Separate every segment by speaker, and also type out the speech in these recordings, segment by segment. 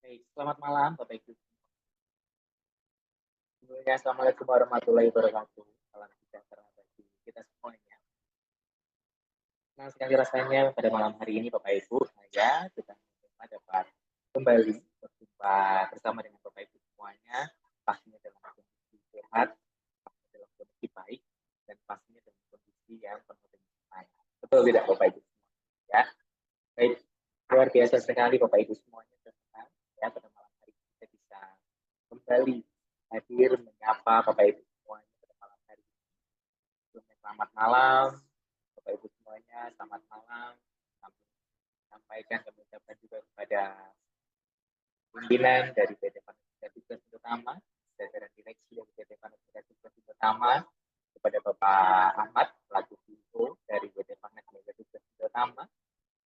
Speaker 1: Baik, selamat malam Bapak Ibu. Sebelumnya Assalamualaikum warahmatullahi wabarakatuh. Salam sejahtera bagi kita semuanya. Senang sekali rasanya pada malam hari ini Bapak Ibu, saya juga dapat kembali berjumpa bersama dengan Bapak Ibu semuanya, pastinya dalam kondisi sehat, pastinya dalam kondisi baik, dan pastinya dalam kondisi yang penuh dengan semangat. Betul tidak Bapak Ibu semuanya? Ya, baik, luar biasa sekali Bapak Ibu semuanya. Senang ya pada malam hari ini kita bisa kembali hadir menyapa Bapak Ibu semuanya pada malam hari ini. Selamat malam Bapak Ibu semuanya, selamat malam. Kami sampaikan, kami ucapkan juga kepada pimpinan dari PT Panitia Tugas Utama, jajaran direksi dari PT Panitia Tugas Utama, kepada Bapak Ahmad selaku CEO dari PT Panitia Tugas Utama,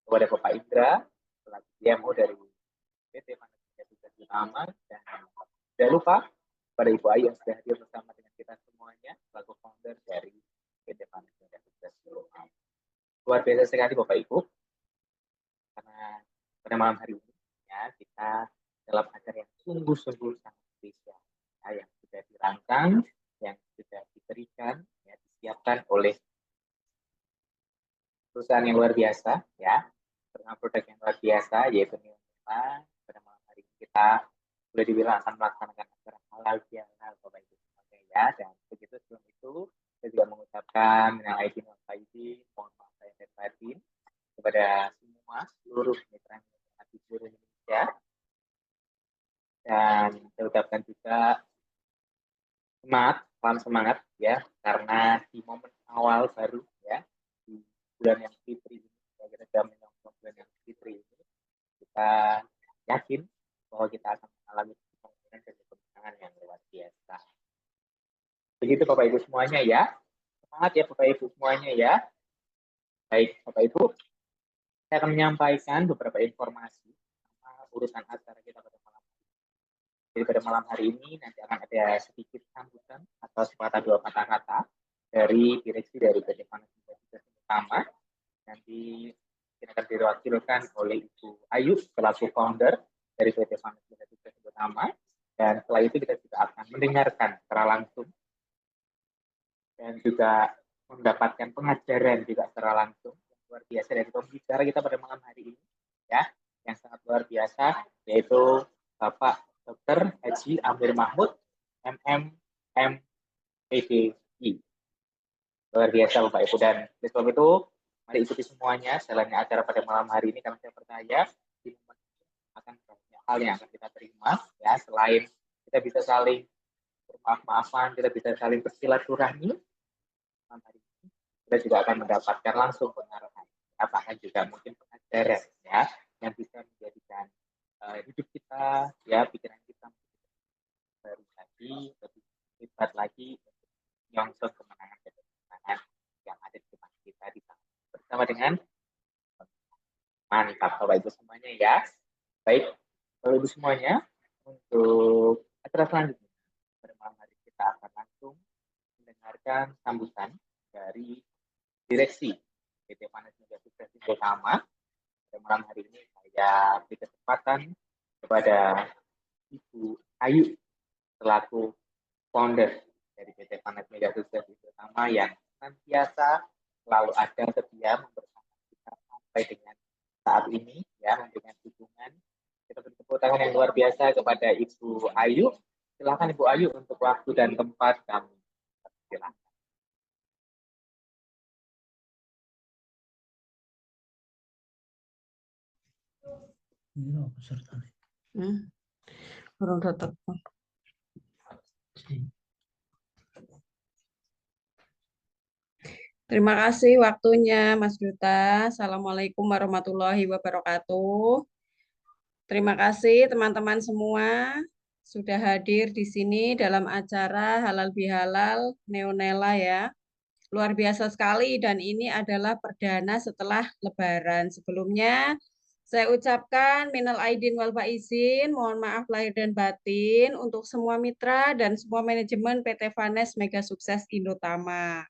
Speaker 1: kepada Bapak Indra selaku CMO dari PT Panitia Tugas Utama, dan tidak lupa pada Ibu Ayu yang sudah hadir bersama dengan kita semuanya selaku founder dari PT Panitia Tugas Utama. Luar biasa sekali Bapak Ibu, karena pada malam hari ini ya kita dalam acara yang sungguh-sungguh sangat spesial ya, yang sudah dirancang, yang sudah diberikan, ya, disiapkan oleh perusahaan yang luar biasa ya, dengan produk yang luar biasa yaitu Neonela. Pada malam hari ini kita boleh dibilang akan melaksanakan acara halal bihalal Bapak Ibu ya, dan begitu sebelum itu saya juga mengucapkan minal aidin wal faizin, mohon maaf lahir dan batin kepada semua seluruh mitra di seluruh Indonesia, dan saya ucapkan juga semangat, salam semangat ya, karena di momen awal baru ya di bulan yang fitri ini, kita sudah menyongsong bulan yang fitri ini, kita yakin bahwa kita akan mengalami kemenangan dan kemenangan yang luar biasa. Begitu Bapak Ibu semuanya ya, semangat ya Bapak Ibu semuanya ya. Baik Bapak Ibu, saya akan menyampaikan beberapa informasi tentang urusan acara kita pada malam hari ini. Jadi pada malam hari ini nanti akan ada sedikit sambutan atau sepatah dua kata-kata dari direksi dari PT Panitia Tugas Utama. Nanti akan diwakilkan oleh Ibu Ayu selaku founder dari PT Panitia Tugas Utama, dan setelah itu kita juga akan mendengarkan secara langsung dan juga mendapatkan pengajaran juga secara langsung yang luar biasa dari pembicara kita pada malam hari ini ya, yang sangat luar biasa, yaitu Bapak Dr. Haji Amir Mahmud MM PDI. Luar biasa Bapak Ibu, dan sebab itu mari ikuti semuanya jalannya acara pada malam hari ini, karena saya percaya di momen ini akan banyak hal yang akan kita terima ya, selain kita bisa saling bermaaf-maafan, kita bisa saling bersilaturahmi. Hari ini kita juga akan mendapatkan langsung pengarahan, apakah juga mungkin pengajaran ya yang bisa menjadikan hidup kita ya, pikiran kita baru lagi, lebih hebat lagi untuk menyongsong kemenangan dan kemenangan yang ada di depan kita di sana bersama dengan mantap Bapak Ibu semuanya ya. Baik Bapak Ibu semuanya, untuk acara selanjutnya pada malam hari kita akan langsung mendengarkan sambutan dari direksi PT Panitia Tugas Utama. Pada malam hari ini saya beri kesempatan kepada Ibu Ayu selaku founder dari PT Panitia Tugas Utama yang senantiasa selalu ada setia membersama kita sampai dengan saat ini ya, memberikan dukungan. Kita beri tepuk tangan yang luar biasa kepada Ibu Ayu. Silakan Ibu Ayu untuk waktu dan tempat kami. Silakan.
Speaker 2: Belum tetap. Terima kasih waktunya Mas Duta. Assalamualaikum warahmatullahi wabarakatuh. Terima kasih teman-teman semua sudah hadir di sini dalam acara Halal Bihalal Neonela ya. Luar biasa sekali, dan ini adalah perdana setelah Lebaran. Sebelumnya saya ucapkan minal aidin wal faizin, mohon maaf lahir dan batin untuk semua mitra dan semua manajemen PT Vanes Mega Sukses Indotama.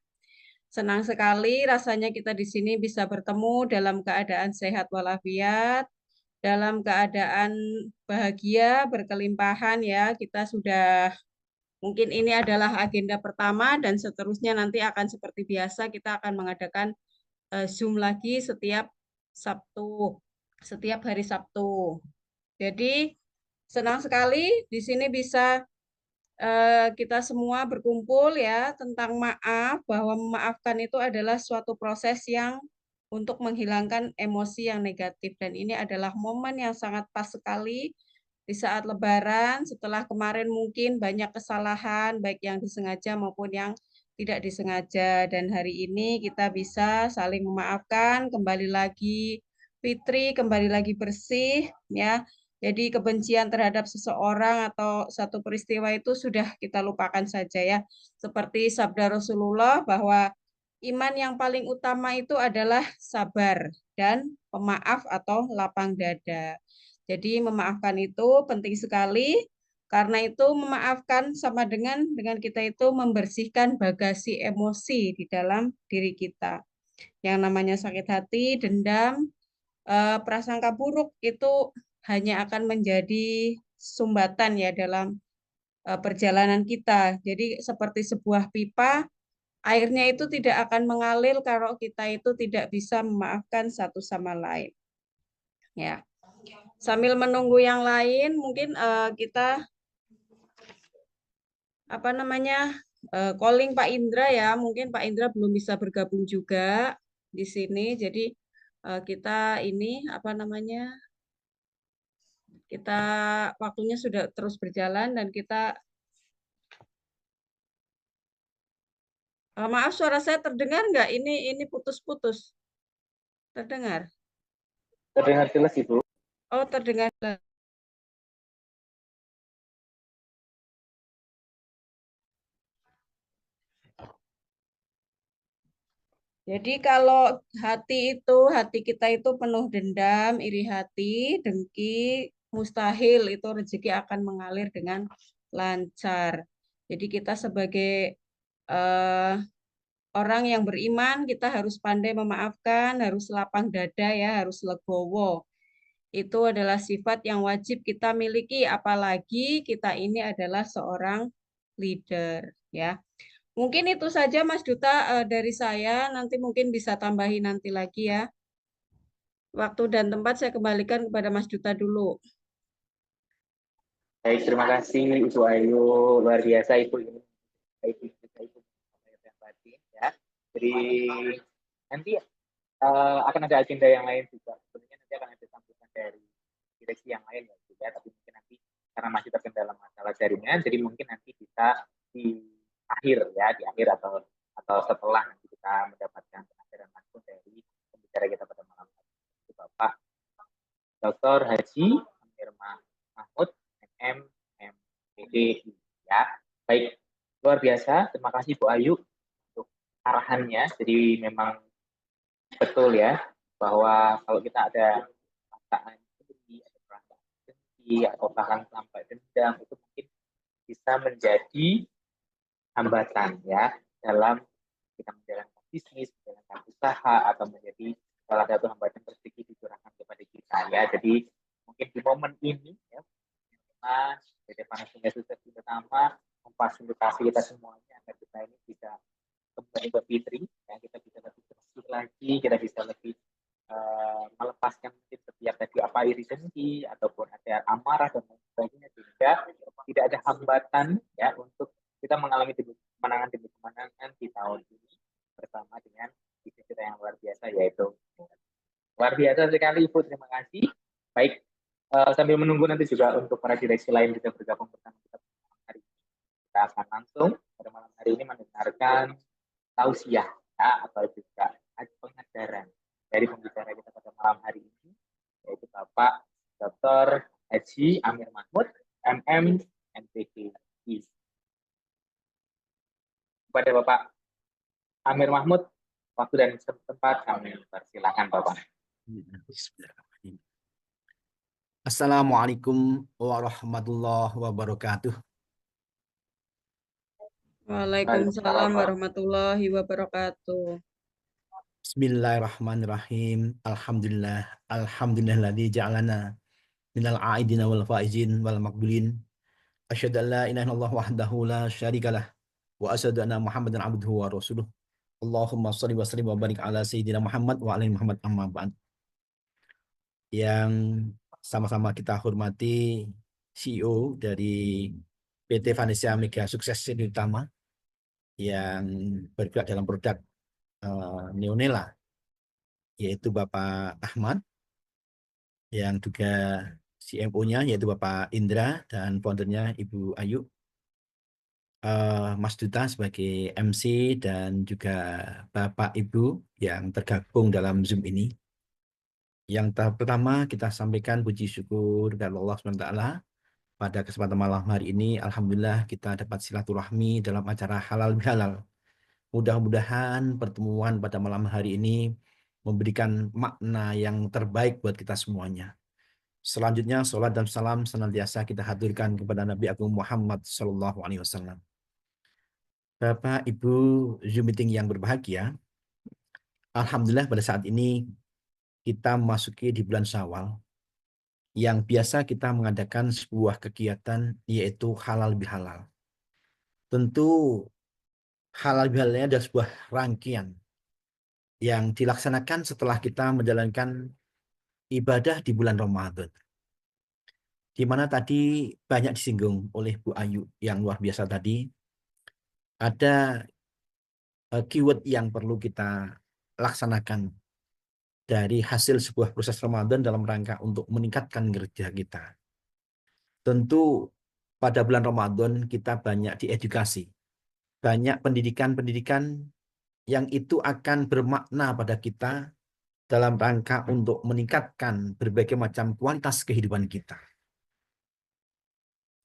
Speaker 2: Senang sekali rasanya kita di sini bisa bertemu dalam keadaan sehat walafiat, dalam keadaan bahagia, berkelimpahan ya. Kita sudah, mungkin ini adalah agenda pertama dan seterusnya nanti akan seperti biasa kita akan mengadakan Zoom lagi setiap Sabtu, setiap hari Sabtu. Jadi senang sekali di sini bisa kita semua berkumpul ya tentang maaf, bahwa memaafkan itu adalah suatu proses yang untuk menghilangkan emosi yang negatif. Dan ini adalah momen yang sangat pas sekali di saat Lebaran, setelah kemarin mungkin banyak kesalahan, baik yang disengaja maupun yang tidak disengaja. Dan hari ini kita bisa saling memaafkan, kembali lagi fitri, kembali lagi bersih, ya. Jadi kebencian terhadap seseorang atau satu peristiwa itu sudah kita lupakan saja ya. Seperti sabda Rasulullah bahwa iman yang paling utama itu adalah sabar dan pemaaf atau lapang dada. Jadi memaafkan itu penting sekali, karena itu memaafkan sama dengan kita itu membersihkan bagasi emosi di dalam diri kita. Yang namanya sakit hati, dendam, prasangka buruk itu hanya akan menjadi sumbatan ya dalam perjalanan kita. Jadi seperti sebuah pipa, airnya itu tidak akan mengalir kalau kita itu tidak bisa memaafkan satu sama lain. Ya. Sambil menunggu yang lain, mungkin kita calling Pak Indra ya. Mungkin Pak Indra belum bisa bergabung juga di sini. Jadi kita ini kita waktunya sudah terus berjalan dan kita maaf, suara saya terdengar nggak? Ini putus-putus. Terdengar?
Speaker 1: Terdengar jelas Ibu.
Speaker 2: Oh, terdengar. Jadi kalau hati kita itu penuh dendam, iri hati, dengki, mustahil itu rezeki akan mengalir dengan lancar. Jadi kita sebagai eh, orang yang beriman, kita harus pandai memaafkan, harus lapang dada ya, harus legowo. Itu adalah sifat yang wajib kita miliki, apalagi kita ini adalah seorang leader ya. Mungkin itu saja Mas Duta dari saya, nanti mungkin bisa tambahi nanti lagi ya. Waktu dan tempat saya kembalikan kepada Mas Duta dulu.
Speaker 1: Baik, terima kasih Ibu Ayu, luar biasa Ibu ini. Baik, Ibu yang tadi ya. Jadi nanti akan ada agenda yang lain juga. Sebenarnya nanti akan ada sambutan dari direksi yang lain ya, juga. Tapi mungkin nanti karena masih terkendala masalah jaringan, jadi mungkin nanti kita di akhir ya, di akhir atau setelah nanti kita mendapatkan pengajaran langsung dari pembicara kita pada malam hari. Bapak Dr. Haji Amir Mahmud MM MPD ya. Baik, luar biasa. Terima kasih Bu Ayu untuk arahannya. Jadi memang betul ya bahwa kalau kita ada perasaan sedih, ada perasaan sedih atau bahkan sampai dendam, itu mungkin bisa menjadi hambatan ya dalam kita menjalankan bisnis, menjalankan usaha, atau menjadi salah satu hambatan rezeki dicurahkan kepada kita ya. Jadi mungkin di momen ini ya, PT Panasonic Sukses pertama memfasilitasi kita semuanya agar kita ini bisa kembali ke fitri, ya, kita bisa lebih bersih lagi, kita bisa lebih melepaskan mungkin setiap tadi apa iri dengki ataupun ada amarah dan lain sebagainya, sehingga tidak ada hambatan ya untuk kita mengalami kemenangan demi kemenangan di tahun ini bersama dengan bisnis kita yang luar biasa, yaitu luar biasa sekali Ibu, terima kasih. Baik, sambil menunggu nanti juga untuk para direksi lain juga bergabung bersama kita hari ini, kita akan langsung pada malam hari ini mendengarkan tausiah ya, atau juga pengajaran dari pembicara kita pada malam hari ini, yaitu Bapak Dr. Haji Amir Mahmud MM MPDI. Kepada Bapak Amir Mahmud, waktu dan tempat kami persilakan Bapak.
Speaker 3: Assalamualaikum warahmatullahi wabarakatuh.
Speaker 2: Waalaikumsalam warahmatullahi wabarakatuh.
Speaker 3: Bismillahirrahmanirrahim. Alhamdulilladzi ja'alana minal aidina wal faizin wal maqbulin. Asyhadu an la ilaha illallah wahdahu la syarikalah wa asyhadu anna Muhammadan abduhu wa rasuluh. Allahumma shalli wa sallim wa barik ala sayyidina Muhammad wa ala ali Muhammad amma ba'd. Yang sama-sama kita hormati CEO dari PT Vanesia Mega Sukses Utama yang bergerak dalam produk Neonela, yaitu Bapak Ahmad, yang juga CMO-nya yaitu Bapak Indra dan foundernya Ibu Ayu, Mas Duta sebagai MC, dan juga Bapak Ibu yang tergabung dalam Zoom ini. Yang tahap pertama kita sampaikan puji syukur kepada Allah SWT. Pada kesempatan malam hari ini, alhamdulillah kita dapat silaturahmi dalam acara halal bihalal. Mudah-mudahan pertemuan pada malam hari ini memberikan makna yang terbaik buat kita semuanya. Selanjutnya, salat dan salam senantiasa kita haturkan kepada Nabi Agung Muhammad SAW. Bapak, Ibu, Zoom meeting yang berbahagia, alhamdulillah pada saat ini kita memasuki di bulan Syawal, yang biasa kita mengadakan sebuah kegiatan yaitu halal bihalal. Tentu halal bihalalnya adalah sebuah rangkaian yang dilaksanakan setelah kita menjalankan ibadah di bulan Ramadan, di mana tadi banyak disinggung oleh Bu Ayu yang luar biasa tadi. Ada keyword yang perlu kita laksanakan dari hasil sebuah proses Ramadan dalam rangka untuk meningkatkan kinerja kita. Tentu pada bulan Ramadan kita banyak diedukasi, banyak pendidikan-pendidikan yang itu akan bermakna pada kita dalam rangka untuk meningkatkan berbagai macam kualitas kehidupan kita.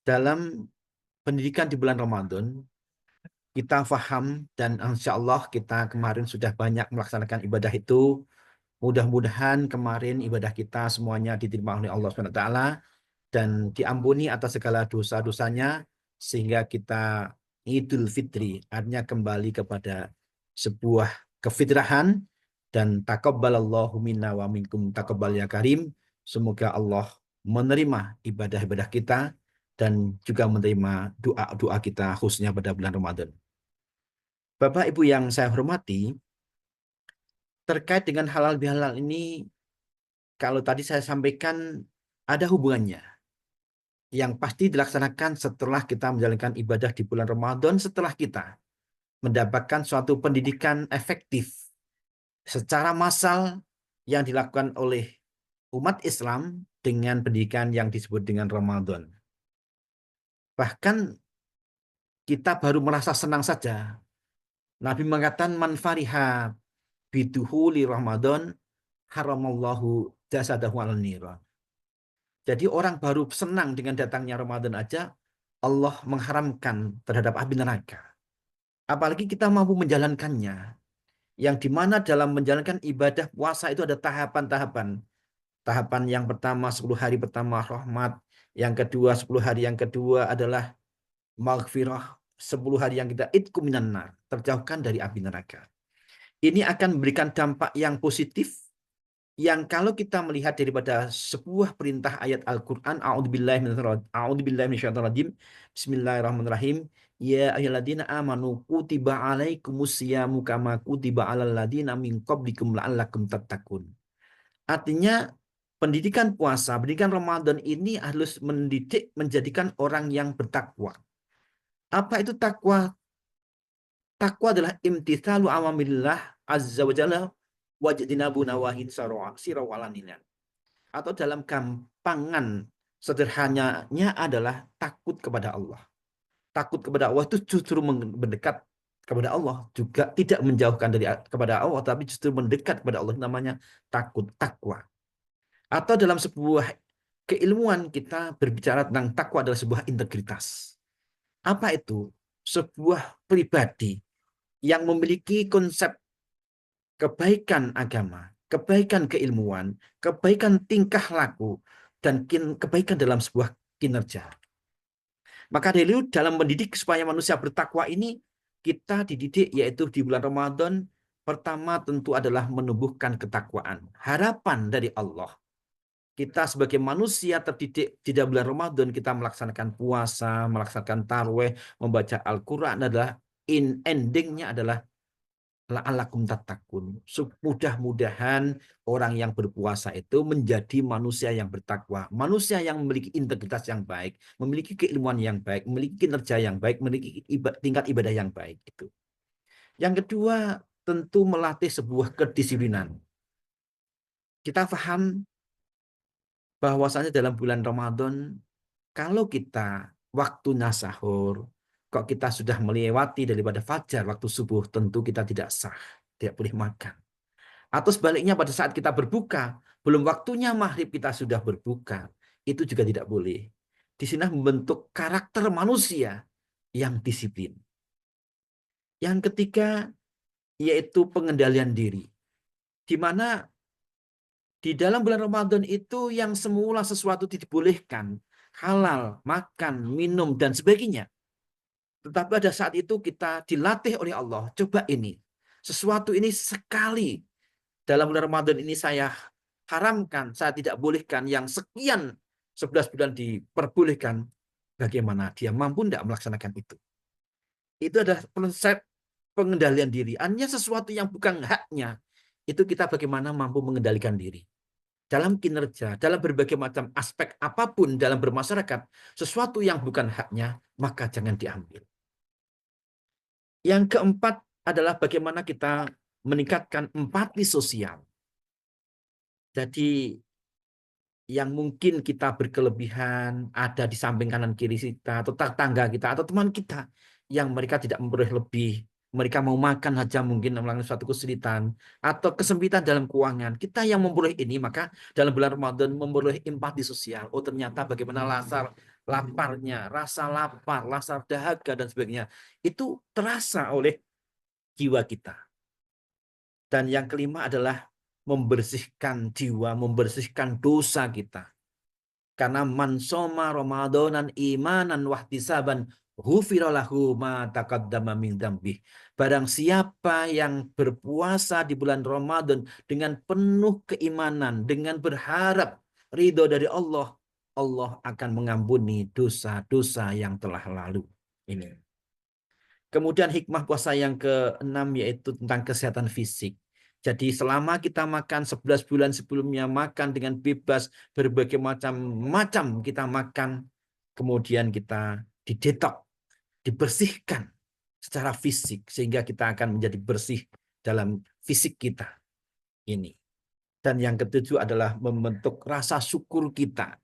Speaker 3: Dalam pendidikan di bulan Ramadan, kita faham dan insya Allah kita kemarin sudah banyak melaksanakan ibadah itu. Mudah-mudahan kemarin ibadah kita semuanya diterima oleh Allah SWT dan diampuni atas segala dosa-dosanya, sehingga kita Idul Fitri, artinya kembali kepada sebuah kefitrahan, dan taqabbalallahu minna wa minkum taqabbal ya karim. Semoga Allah menerima ibadah-ibadah kita dan juga menerima doa-doa kita khususnya pada bulan Ramadan. Bapak Ibu yang saya hormati, terkait dengan halal bihalal ini, kalau tadi saya sampaikan ada hubungannya yang pasti dilaksanakan setelah kita menjalankan ibadah di bulan Ramadan, setelah kita mendapatkan suatu pendidikan efektif secara massal yang dilakukan oleh umat Islam dengan pendidikan yang disebut dengan Ramadan. Bahkan kita baru merasa senang saja. Nabi mengatakan man fariha biduhuli Ramadan haramallahu jasadahu alal niran. Jadi orang baru senang dengan datangnya Ramadan aja, Allah mengharamkan terhadap api neraka. Apalagi kita mampu menjalankannya. Yang dimana dalam menjalankan ibadah puasa itu ada tahapan-tahapan. Tahapan yang pertama 10 hari pertama rahmat. Yang kedua 10 hari yang kedua adalah maghfirah. 10 hari yang kita idku minan nar, terjauhkan dari api neraka. Ini akan memberikan dampak yang positif, yang kalau kita melihat daripada sebuah perintah ayat Al-Quran, a'udzubillahi minasyaitonirrajim, bismillahirrahmanirrahim, ya ayyuhalladzina amanu kutiba alaikumusyamu kama kutiba alal ladzina min qablikum la'allakum tattaqun. Artinya pendidikan puasa, pendidikan Ramadan ini harus mendidik, menjadikan orang yang bertakwa. Apa itu takwa? Takwa adalah imtithalu awamirillah azza wa jalla wajtinabu nawahi sirawalanina. Atau dalam gampangan sederhananya adalah takut kepada Allah. Takut kepada Allah itu justru mendekat kepada Allah, juga tidak menjauhkan dari kepada Allah, tapi justru mendekat kepada Allah, namanya takut, takwa. Atau dalam sebuah keilmuan kita berbicara tentang takwa adalah sebuah integritas. Apa itu? Sebuah pribadi yang memiliki konsep kebaikan agama, kebaikan keilmuan, kebaikan tingkah laku, dan kebaikan dalam sebuah kinerja. Maka dari dalam mendidik supaya manusia bertakwa ini, kita dididik yaitu di bulan Ramadan Pertama tentu adalah menumbuhkan ketakwaan, harapan dari Allah. Kita sebagai manusia terdidik di dalam bulan Ramadan, kita melaksanakan puasa, melaksanakan tarweh, membaca Al-Quran adalah endingnya adalah la'alakum tattaqun. Mudah-mudahan orang yang berpuasa itu menjadi manusia yang bertakwa, manusia yang memiliki integritas yang baik, memiliki keilmuan yang baik, memiliki kinerja yang baik, memiliki tingkat ibadah yang baik itu. Yang kedua, tentu melatih sebuah kedisiplinan. Kita paham bahwasanya dalam bulan Ramadan, kalau kita waktunya sahur, kok kita sudah melewati daripada fajar, waktu subuh, tentu kita tidak sah, tidak boleh makan. Atau sebaliknya pada saat kita berbuka, belum waktunya maghrib kita sudah berbuka, itu juga tidak boleh. Di sini membentuk karakter manusia yang disiplin. Yang ketiga, yaitu pengendalian diri. Di mana di dalam bulan Ramadan itu yang semula sesuatu dibolehkan, halal, makan, minum, dan sebagainya. Tetapi pada saat itu kita dilatih oleh Allah, coba ini, sesuatu ini sekali dalam bulan Ramadan ini saya haramkan, saya tidak bolehkan, yang sekian 11 bulan diperbolehkan, bagaimana dia mampu tidak melaksanakan itu. Itu adalah konsep pengendalian diri. Hanya sesuatu yang bukan haknya, itu kita bagaimana mampu mengendalikan diri. Dalam kinerja, dalam berbagai macam aspek apapun dalam bermasyarakat, sesuatu yang bukan haknya, maka jangan diambil. Yang keempat adalah bagaimana kita meningkatkan empati sosial. Jadi yang mungkin kita berkelebihan ada di samping kanan kiri kita, atau tetangga kita, atau teman kita yang mereka tidak memperoleh lebih, mereka mau makan saja mungkin mengalami suatu kesulitan atau kesempitan dalam keuangan. Kita yang memperoleh ini, maka dalam bulan Ramadan memperoleh empati sosial. Oh ternyata bagaimana laparnya, rasa lapar, rasa dahaga dan sebagainya, itu terasa oleh jiwa kita. Dan yang kelima adalah membersihkan jiwa, membersihkan dosa kita. Karena man soma ramadanan imanan wahtisaban ghufira lahu ma taqaddama min dzambih. Barang siapa yang berpuasa di bulan Ramadan dengan penuh keimanan, dengan berharap ridho dari Allah, Allah akan mengampuni dosa-dosa yang telah lalu. Ini. Kemudian hikmah puasa yang keenam yaitu tentang kesehatan fisik. Jadi selama kita makan 11 bulan sebelumnya, makan dengan bebas, berbagai macam kita makan, kemudian kita didetok, dibersihkan secara fisik, sehingga kita akan menjadi bersih dalam fisik kita ini. Dan yang ketujuh adalah membentuk rasa syukur kita.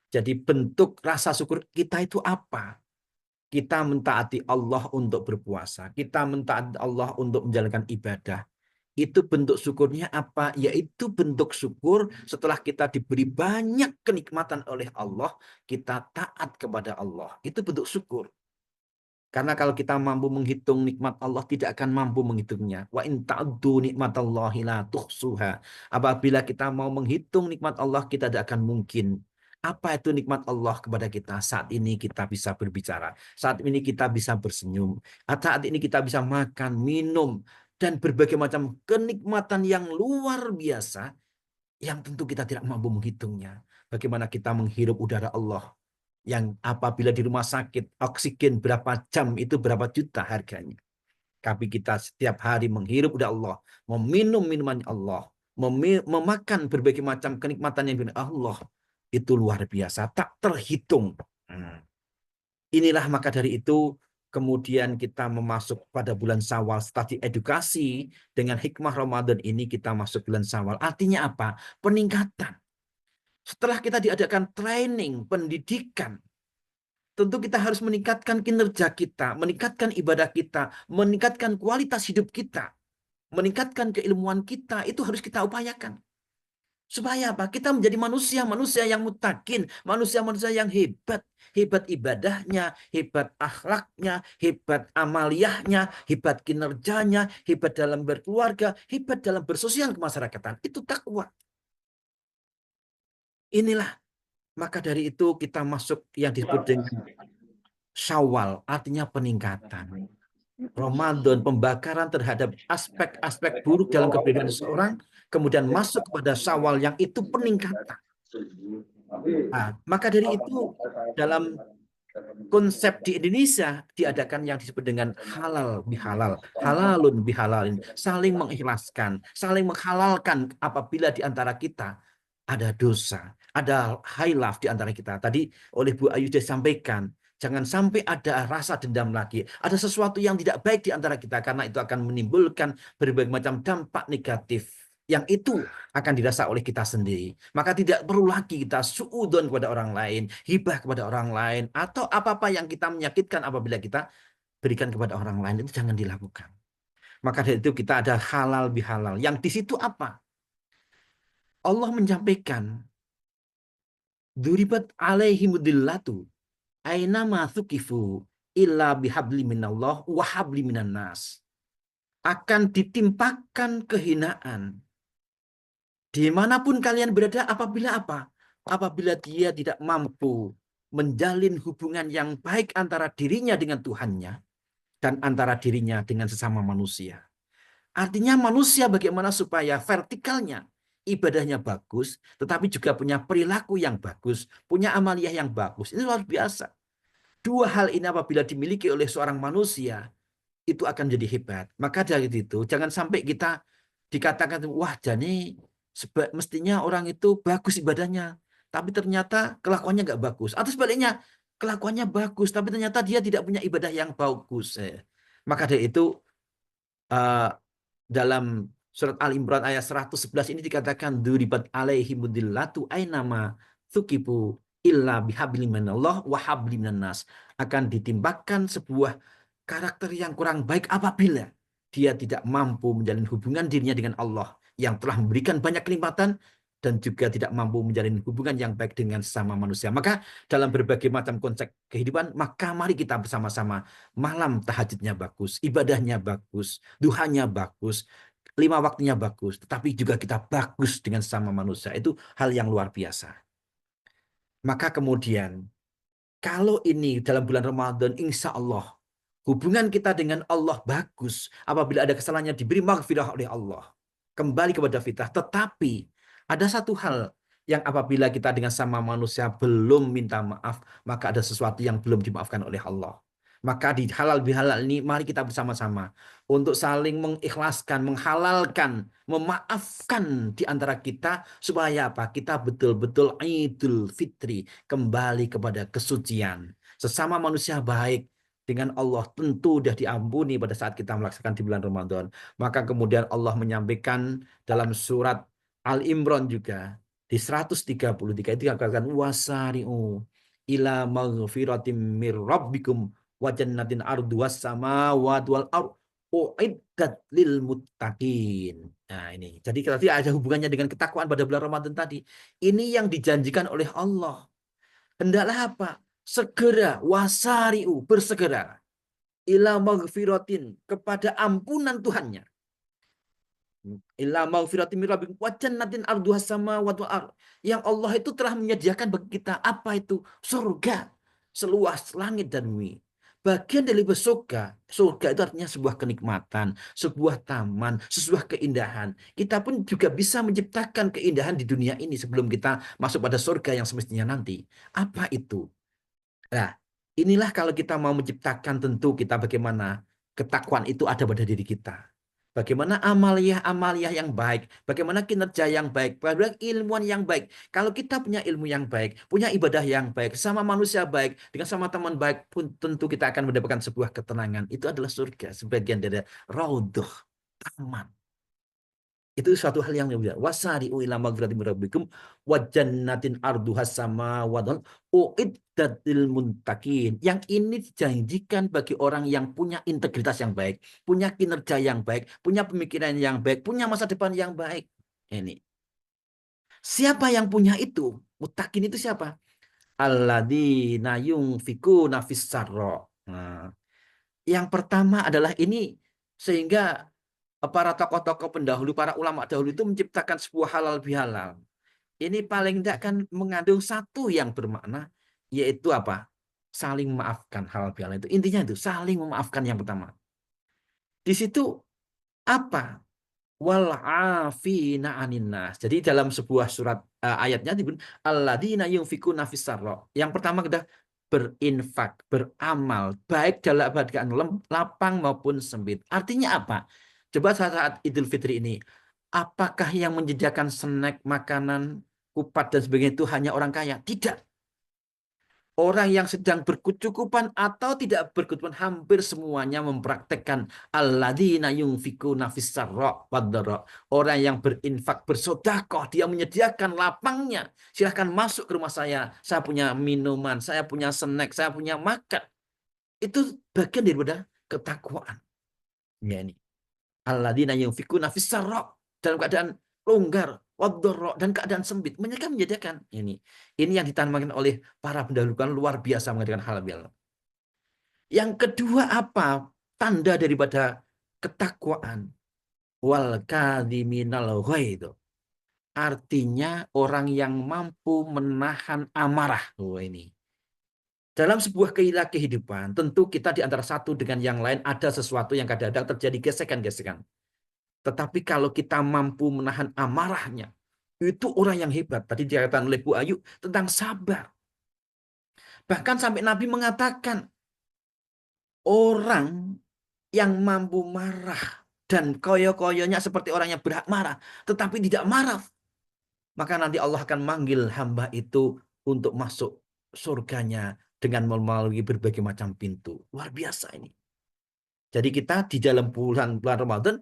Speaker 3: Jadi bentuk rasa syukur kita itu apa? Kita mentaati Allah untuk berpuasa. Kita mentaati Allah untuk menjalankan ibadah. Itu bentuk syukurnya apa? Yaitu bentuk syukur setelah kita diberi banyak kenikmatan oleh Allah, kita taat kepada Allah. Itu bentuk syukur. Karena kalau kita mampu menghitung nikmat Allah, tidak akan mampu menghitungnya. Wa in ta'uddu nikmatallahi la tuhsuha. Apabila kita mau menghitung nikmat Allah, kita tidak akan mungkin. Apa itu nikmat Allah kepada kita? Saat ini kita bisa berbicara. Saat ini kita bisa bersenyum. Saat ini kita bisa makan, minum, dan berbagai macam kenikmatan yang luar biasa yang tentu kita tidak mampu menghitungnya. Bagaimana kita menghirup udara Allah yang apabila di rumah sakit oksigen berapa jam itu berapa juta harganya. Tapi kita setiap hari menghirup udara Allah, meminum minuman Allah, memakan berbagai macam kenikmatan yang Allah, itu luar biasa, tak terhitung. Inilah maka dari itu kemudian kita memasuk pada bulan Syawal setelah diedukasi dengan hikmah Ramadan ini, kita masuk bulan Syawal. Artinya apa? Peningkatan. Setelah kita diadakan training, pendidikan, tentu kita harus meningkatkan kinerja kita, meningkatkan ibadah kita, meningkatkan kualitas hidup kita, meningkatkan keilmuan kita, itu harus kita upayakan. Supaya apa? Kita menjadi manusia yang mutakin, manusia yang hebat. Hebat ibadahnya, hebat akhlaknya, hebat amaliyahnya, hebat kinerjanya, hebat dalam berkeluarga, hebat dalam bersosial kemasyarakatan. Itu takwa. Inilah, maka dari itu kita masuk yang disebut dengan Syawal, artinya peningkatan. Ramadan, pembakaran terhadap aspek-aspek buruk dalam kepribadian seseorang, kemudian masuk kepada Syawal yang itu peningkatan. Nah, maka dari itu dalam konsep di Indonesia diadakan yang disebut dengan halal bihalal, halalun bihalalin, saling mengikhlaskan, saling menghalalkan apabila di antara kita ada dosa, ada khilaf di antara kita. Tadi oleh Bu Ayu sudah sampaikan, jangan sampai ada rasa dendam lagi, ada sesuatu yang tidak baik di antara kita karena itu akan menimbulkan berbagai macam dampak negatif yang itu akan dirasa oleh kita sendiri. Maka tidak perlu lagi kita suudon kepada orang lain, hibah kepada orang lain, atau apa-apa yang kita menyakitkan apabila kita berikan kepada orang lain, itu jangan dilakukan. Maka dari itu kita ada halal bihalal. Yang di situ apa? Allah menyampaikan, Duribat alaihimudillatu, aina ma thukifu, illa bihabli minallah, wa habli minan nas. Akan ditimpakan kehinaan dimanapun kalian berada apabila apa? Apabila dia tidak mampu menjalin hubungan yang baik antara dirinya dengan Tuhannya dan antara dirinya dengan sesama manusia. Artinya manusia bagaimana supaya vertikalnya ibadahnya bagus, tetapi juga punya perilaku yang bagus, punya amaliyah yang bagus. Ini luar biasa. Dua hal ini apabila dimiliki oleh seorang manusia, itu akan jadi hebat. Maka dari itu, jangan sampai kita dikatakan, wah jadi mestinya orang itu bagus ibadahnya, tapi ternyata kelakuannya nggak bagus. Atau sebaliknya, kelakuannya bagus, tapi ternyata dia tidak punya ibadah yang bagus. Maka dari itu, dalam surat Al-Imran ayat 111 ini dikatakan, duribat alaihimudillatu ainama thukibu illa bihabli minallah wa habli minan nas. Akan ditimpakan sebuah karakter yang kurang baik apabila dia tidak mampu menjalin hubungan dirinya dengan Allah yang telah memberikan banyak kenikmatan dan juga tidak mampu menjalin hubungan yang baik dengan sesama manusia. Maka dalam berbagai macam konsep kehidupan, maka mari kita bersama-sama malam tahajudnya bagus, ibadahnya bagus, duhanya bagus, 5 waktunya bagus, tetapi juga kita bagus dengan sesama manusia. Itu hal yang luar biasa. Maka kemudian, kalau ini dalam bulan Ramadan, insya Allah, hubungan kita dengan Allah bagus. Apabila ada kesalahannya diberi maghfirah oleh Allah. Kembali kepada fitrah. Tetapi ada satu hal yang apabila kita dengan sama manusia belum minta maaf, maka ada sesuatu yang belum dimaafkan oleh Allah. Maka di halal bihalal ini mari kita bersama-sama untuk saling mengikhlaskan, menghalalkan, memaafkan di antara kita supaya apa? Kita betul-betul Idul Fitri kembali kepada kesucian. Sesama manusia baik dengan Allah tentu sudah diampuni pada saat kita melaksanakan di bulan Ramadan. Maka kemudian Allah menyampaikan dalam surat Al-Imran juga di 133 itu dikatakan wasari'u ila maghfiratim mir rabbikum wa jannatin arduwas samawati wal ardh uiddat lil muttaqin. Nah, ini. Jadi tadi ada hubungannya dengan ketakwaan pada bulan Ramadan tadi. Ini yang dijanjikan oleh Allah. Hendaklah apa? Segera wasari'u, bersegera ila maghfiratin, kepada ampunan Tuhannya. Illa maghfiratin min rabbikum wa jannatin arduhas samawati wal ardh. Yang Allah itu telah menyediakan bagi kita apa itu? Surga seluas langit dan bumi. Bagian dari surga, surga itu artinya sebuah kenikmatan, sebuah taman, sebuah keindahan. Kita pun juga bisa menciptakan keindahan di dunia ini sebelum kita masuk pada surga yang semestinya nanti. Apa itu? Nah, inilah kalau kita mau menciptakan, tentu kita bagaimana ketakwaan itu ada pada diri kita. Bagaimana amaliyah-amaliyah yang baik, bagaimana kinerja yang baik, bagaimana ilmuwan yang baik. Kalau kita punya ilmu yang baik, punya ibadah yang baik, sama manusia baik, dengan sama teman baik, pun tentu kita akan mendapatkan sebuah ketenangan. Itu adalah surga, sebagian dari raudhah, taman. Itu suatu hal yang mulia. Wasari'u ila maghfiratin min rabbikum wa jannatin arduhas samawati wal uiddat lil muttaqin. Yang ini dijanjikan bagi orang yang punya integritas yang baik, punya kinerja yang baik, punya pemikiran yang baik, punya masa depan yang baik. Ini. Siapa yang punya itu? Muttaqin itu siapa? Alladzina yunfikuna fis sarra. Nah, yang pertama adalah ini, sehingga para tokoh-tokoh pendahulu, para ulama dahulu itu menciptakan sebuah halal bihalal. Ini paling tidak kan mengandung satu yang bermakna, yaitu apa? Saling memaafkan. Halal bihalal itu intinya itu saling memaafkan yang pertama. Di situ apa? Wal afina anin nas. Jadi dalam sebuah surat ayatnya disebut alladzina yunfikuna fis sarra. Yang pertama kita berinfak, beramal baik dalam keadaan lapang maupun sempit. Artinya apa? Coba saat Idul Fitri ini, apakah yang menyediakan snack, makanan, kupat dan sebagainya itu hanya orang kaya? Tidak. Orang yang sedang berkecukupan atau tidak berkecukupan hampir semuanya mempraktekkan alladzina yunfikuna fis sarra wad dharra. Orang yang berinfak, bersedekah, dia menyediakan lapangnya. Silahkan masuk ke rumah saya punya minuman, saya punya snack, saya punya makan. Itu bagian daripada ketakwaan. Ya ini. Alladzina yunfikuna fis sarra, dalam keadaan longgar, wadharra, dan keadaan sempit. Mereka menyediakan ini. Ini yang ditanamkan oleh para pendahulu kan luar biasa mengadakan hal yang. Yang kedua apa? Tanda daripada ketakwaan. Wal kadhiminal ghaidh. Artinya orang yang mampu menahan amarah. Oh ini. Dalam sebuah kehidupan, tentu kita di antara satu dengan yang lain ada sesuatu yang kadang-kadang terjadi gesekan-gesekan. Tetapi kalau kita mampu menahan amarahnya, itu orang yang hebat. Tadi dikatakan oleh Bu Ayu tentang sabar. Bahkan sampai Nabi mengatakan, orang yang mampu marah dan koyo-koyonya seperti orang yang berhak marah, tetapi tidak marah, maka nanti Allah akan manggil hamba itu untuk masuk surganya dengan melalui berbagai macam pintu. Luar biasa ini. Jadi kita di dalam bulan Ramadan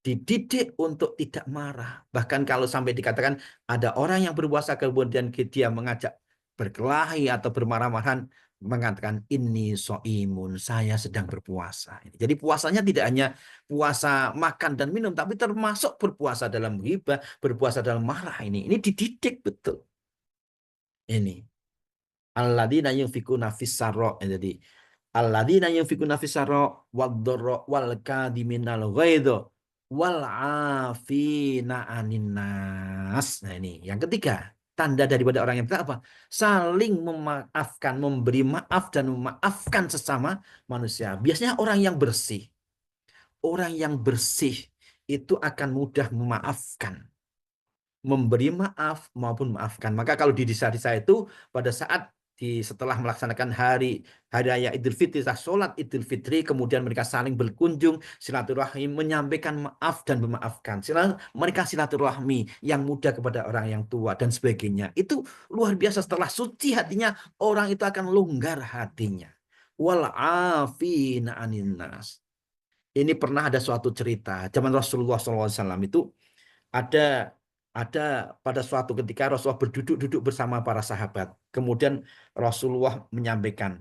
Speaker 3: dididik untuk tidak marah. Bahkan kalau sampai dikatakan ada orang yang berpuasa kemudian dia mengajak berkelahi atau bermarah-marahan, mengatakan ini so'imun, saya sedang berpuasa. Jadi puasanya tidak hanya puasa makan dan minum, tapi termasuk berpuasa dalam ghibah, berpuasa dalam marah ini. Ini dididik betul. Ini. Alladzina yunfikuna fis sarra. Jadi alladzina yunfikuna fis sarra wad-dharra wal kadhiminal ghaidha wal 'afina 'anin nas. Nah ini yang ketiga, tanda daripada orang yang apa? Saling memaafkan, memberi maaf dan memaafkan sesama manusia. Biasanya orang yang bersih. Orang yang bersih itu akan mudah memaafkan, memberi maaf maupun memaafkan. Maka kalau di desa-desa itu pada saat setelah melaksanakan hari raya Idul Fitri, sholat Idul Fitri, kemudian mereka saling berkunjung, silaturahmi, menyampaikan maaf dan memaafkan. Mereka silaturahmi yang muda kepada orang yang tua dan sebagainya. Itu luar biasa. Setelah suci hatinya, orang itu akan longgar hatinya. Wal afina anin nas. Ini pernah ada suatu cerita zaman Rasulullah SAW itu ada pada suatu ketika Rasulullah berduduk bersama para sahabat. Kemudian Rasulullah menyampaikan,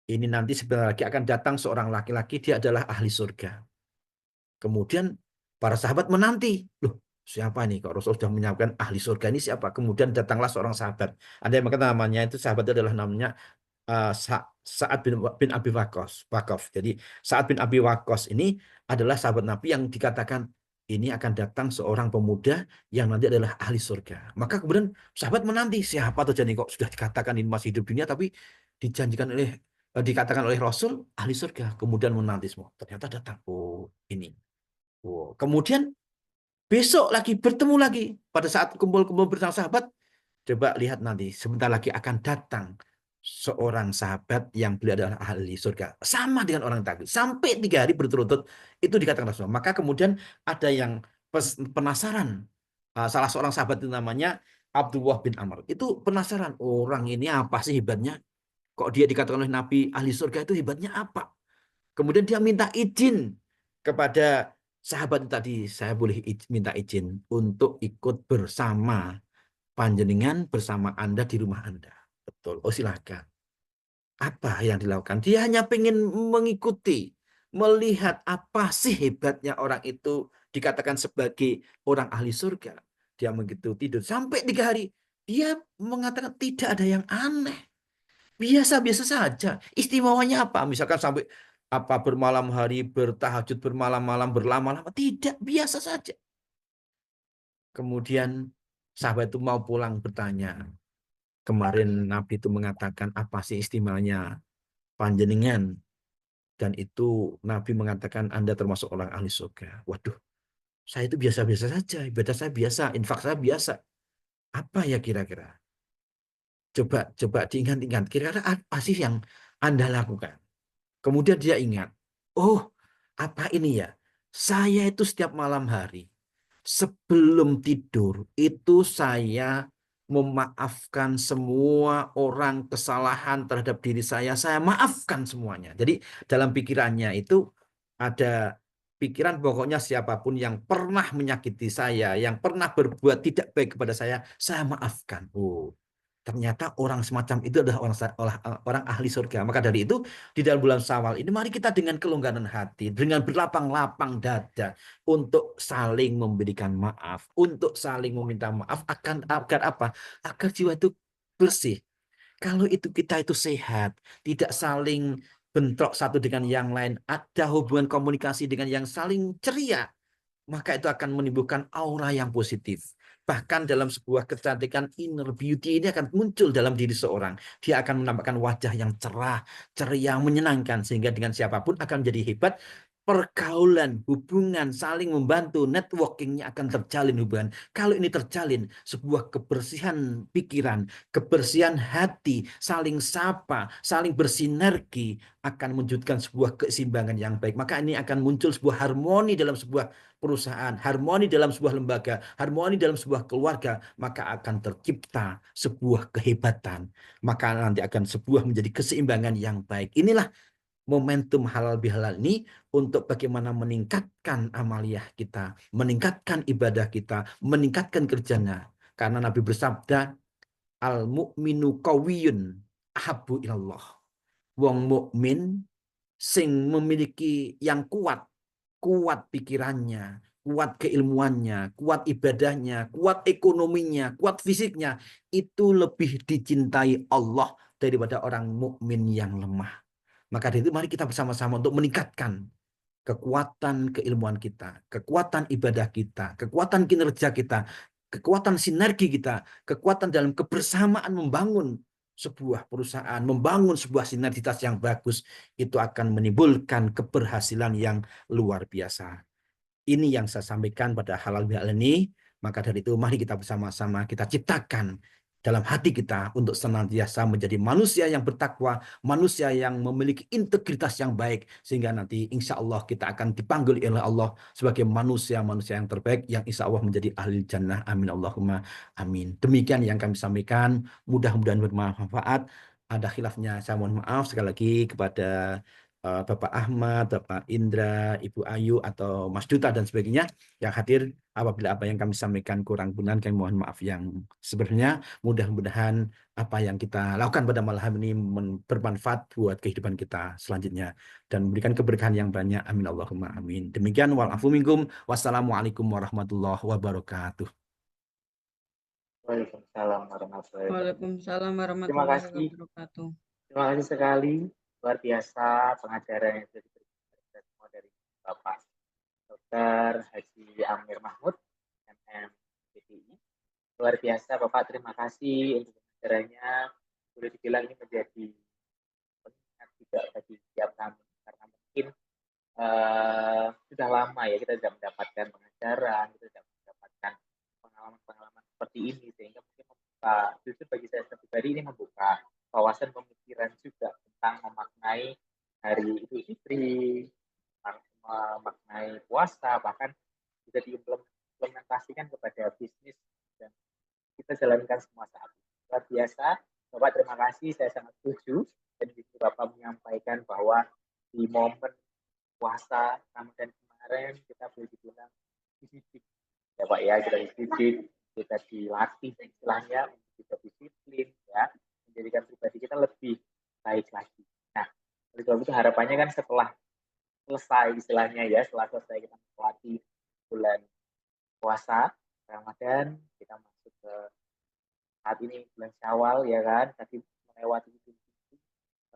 Speaker 3: ini nanti sebentar lagi akan datang seorang laki-laki, dia adalah ahli surga. Kemudian para sahabat menanti, loh siapa nih kok Rasulullah sudah menyampaikan ahli surga ini siapa? Kemudian datanglah seorang sahabat. Ada yang mengatakan namanya itu sahabat itu adalah namanya Sa'ad bin Abi Waqqas. Jadi Sa'ad bin Abi Waqqas ini adalah sahabat Nabi yang dikatakan ini akan datang seorang pemuda yang nanti adalah ahli surga. Maka kemudian sahabat menanti siapa tuh jadi kok sudah dikatakan ini masih hidup dunia tapi dikatakan oleh Rasul ahli surga. Kemudian menanti semua. Ternyata datang. Oh ini. Oh. Kemudian besok lagi bertemu lagi pada saat kumpul-kumpul bersama sahabat. Coba lihat nanti sebentar lagi akan datang seorang sahabat yang beliau adalah ahli surga. Sama dengan orang tadi. Sampai 3 hari berturut-turut itu dikatakan Rasulullah. Maka kemudian ada yang penasaran. Salah seorang sahabat itu namanya Abdullah bin Amr. Itu penasaran. Orang ini apa sih hebatnya? Kok dia dikatakan oleh Nabi ahli surga itu hebatnya apa? Kemudian dia minta izin kepada sahabat tadi. Saya boleh minta izin untuk ikut bersama panjenengan bersama Anda di rumah Anda. Betul. Oh silakan. Apa yang dilakukan? Dia hanya ingin mengikuti, melihat apa sih hebatnya orang itu dikatakan sebagai orang ahli surga. Dia begitu tidur sampai 3 hari. Dia mengatakan tidak ada yang aneh. Biasa-biasa saja. Istimewanya apa? Misalkan sampai apa bermalam hari, bertahajud bermalam-malam, berlama-lama. Tidak, biasa saja. Kemudian sahabat itu mau pulang bertanya. Kemarin Nabi itu mengatakan apa sih istimewanya panjenengan Dan itu Nabi mengatakan Anda termasuk orang ahli surga. Waduh, saya itu biasa-biasa saja, ibadah saya biasa, infak saya biasa. Apa ya kira-kira? Coba diingat-ingat, kira-kira apa sih yang Anda lakukan? Kemudian dia ingat, oh apa ini ya? Saya itu setiap malam hari, sebelum tidur, itu saya memaafkan semua orang kesalahan terhadap diri saya maafkan semuanya. Jadi dalam pikirannya itu ada pikiran pokoknya siapapun yang pernah menyakiti saya, yang pernah berbuat tidak baik kepada saya maafkan. Oh, ternyata orang semacam itu adalah orang ahli surga. Maka dari itu di dalam bulan Syawal ini mari kita dengan kelonggaran hati, dengan berlapang-lapang dada untuk saling memberikan maaf, untuk saling meminta maaf agar apa? Agar jiwa itu bersih. Kalau itu kita itu sehat, tidak saling bentrok satu dengan yang lain, ada hubungan komunikasi dengan yang saling ceria, maka itu akan menimbulkan aura yang positif. Bahkan dalam sebuah kecantikan, inner beauty ini akan muncul dalam diri seorang. Dia akan menampakkan wajah yang cerah, ceria, menyenangkan. Sehingga dengan siapapun akan menjadi hebat. Pergaulan, hubungan, saling membantu, networkingnya akan terjalin hubungan. Kalau ini terjalin, sebuah kebersihan pikiran, kebersihan hati, saling sapa, saling bersinergi, akan menunjukkan sebuah keseimbangan yang baik. Maka ini akan muncul sebuah harmoni dalam sebuah perusahaan, harmoni dalam sebuah lembaga, harmoni dalam sebuah keluarga, maka akan tercipta sebuah kehebatan. Maka nanti akan sebuah menjadi keseimbangan yang baik. Inilah momentum halal bihalal ini untuk bagaimana meningkatkan amaliyah kita, meningkatkan ibadah kita, meningkatkan kerjanya. Karena Nabi bersabda, al-mu'minu qawiyun ahabbu ilallah. Wong mukmin sing memiliki yang kuat, kuat pikirannya, kuat keilmuannya, kuat ibadahnya, kuat ekonominya, kuat fisiknya, itu lebih dicintai Allah daripada orang mukmin yang lemah. Maka dari itu mari kita bersama-sama untuk meningkatkan kekuatan keilmuan kita, kekuatan ibadah kita, kekuatan kinerja kita, kekuatan sinergi kita, kekuatan dalam kebersamaan membangun sebuah perusahaan, membangun sebuah sinergitas yang bagus, itu akan menimbulkan keberhasilan yang luar biasa. Ini yang saya sampaikan pada halal bihalal ini. Maka dari itu mari kita bersama-sama kita ciptakan dalam hati kita untuk senantiasa menjadi manusia yang bertakwa, manusia yang memiliki integritas yang baik, sehingga nanti insya Allah kita akan dipanggil oleh Allah sebagai manusia-manusia yang terbaik yang insya Allah menjadi ahli jannah. Amin Allahumma amin. Demikian yang kami sampaikan, mudah-mudahan bermanfaat. Ada khilafnya saya mohon maaf sekali lagi kepada Bapak Ahmad, Bapak Indra, Ibu Ayu, atau Mas Duta dan sebagainya yang hadir. Apabila apa yang kami sampaikan kurang benar, kami mohon maaf yang sebenarnya. Mudah-mudahan apa yang kita lakukan pada malam ini bermanfaat buat kehidupan kita selanjutnya dan memberikan keberkahan yang banyak. Amin Allahumma amin. Demikian walafu minkum. Wassalamualaikum warahmatullahi wabarakatuh.
Speaker 1: Waalaikumsalam warahmatullahi wabarakatuh.
Speaker 2: Waalaikumsalam
Speaker 1: Terima
Speaker 2: warahmatullahi
Speaker 1: kasih.
Speaker 2: wabarakatuh.
Speaker 1: Terima kasih sekali. Luar biasa pengajaran yang sudah diberikan semua dari Bapak Dr. Haji Amir Mahmud, MMPDI. Luar biasa Bapak, terima kasih untuk pengajarannya. Boleh dibilang ini menjadi pengingat juga bagi setiap kami, karena mungkin sudah lama ya kita tidak mendapatkan pengajaran, kita tidak mendapatkan pengalaman-pengalaman seperti ini, sehingga mungkin membuka, justru bagi saya pribadi ini membuka wawasan pemikiran juga tentang memaknai hari Idul Fitri, memaknai puasa, bahkan bisa diimplementasikan kepada bisnis dan kita jalankan semua saat ini. Luar biasa, Bapak, terima kasih, saya sangat setuju. Dan di Bapak menyampaikan bahwa di momen puasa Ramadan kemarin kita boleh dibilang dididik, ya Pak ya, kita dididik, kita dilatih istilahnya untuk kita disiplin, ya, menjadikan pribadi kita lebih baik lagi. Nah, oleh sebab itu harapannya kan setelah selesai istilahnya ya, setelah selesai kita melewati bulan puasa Ramadan, kita masuk ke saat ini bulan Syawal ya kan, tadi melewati itu,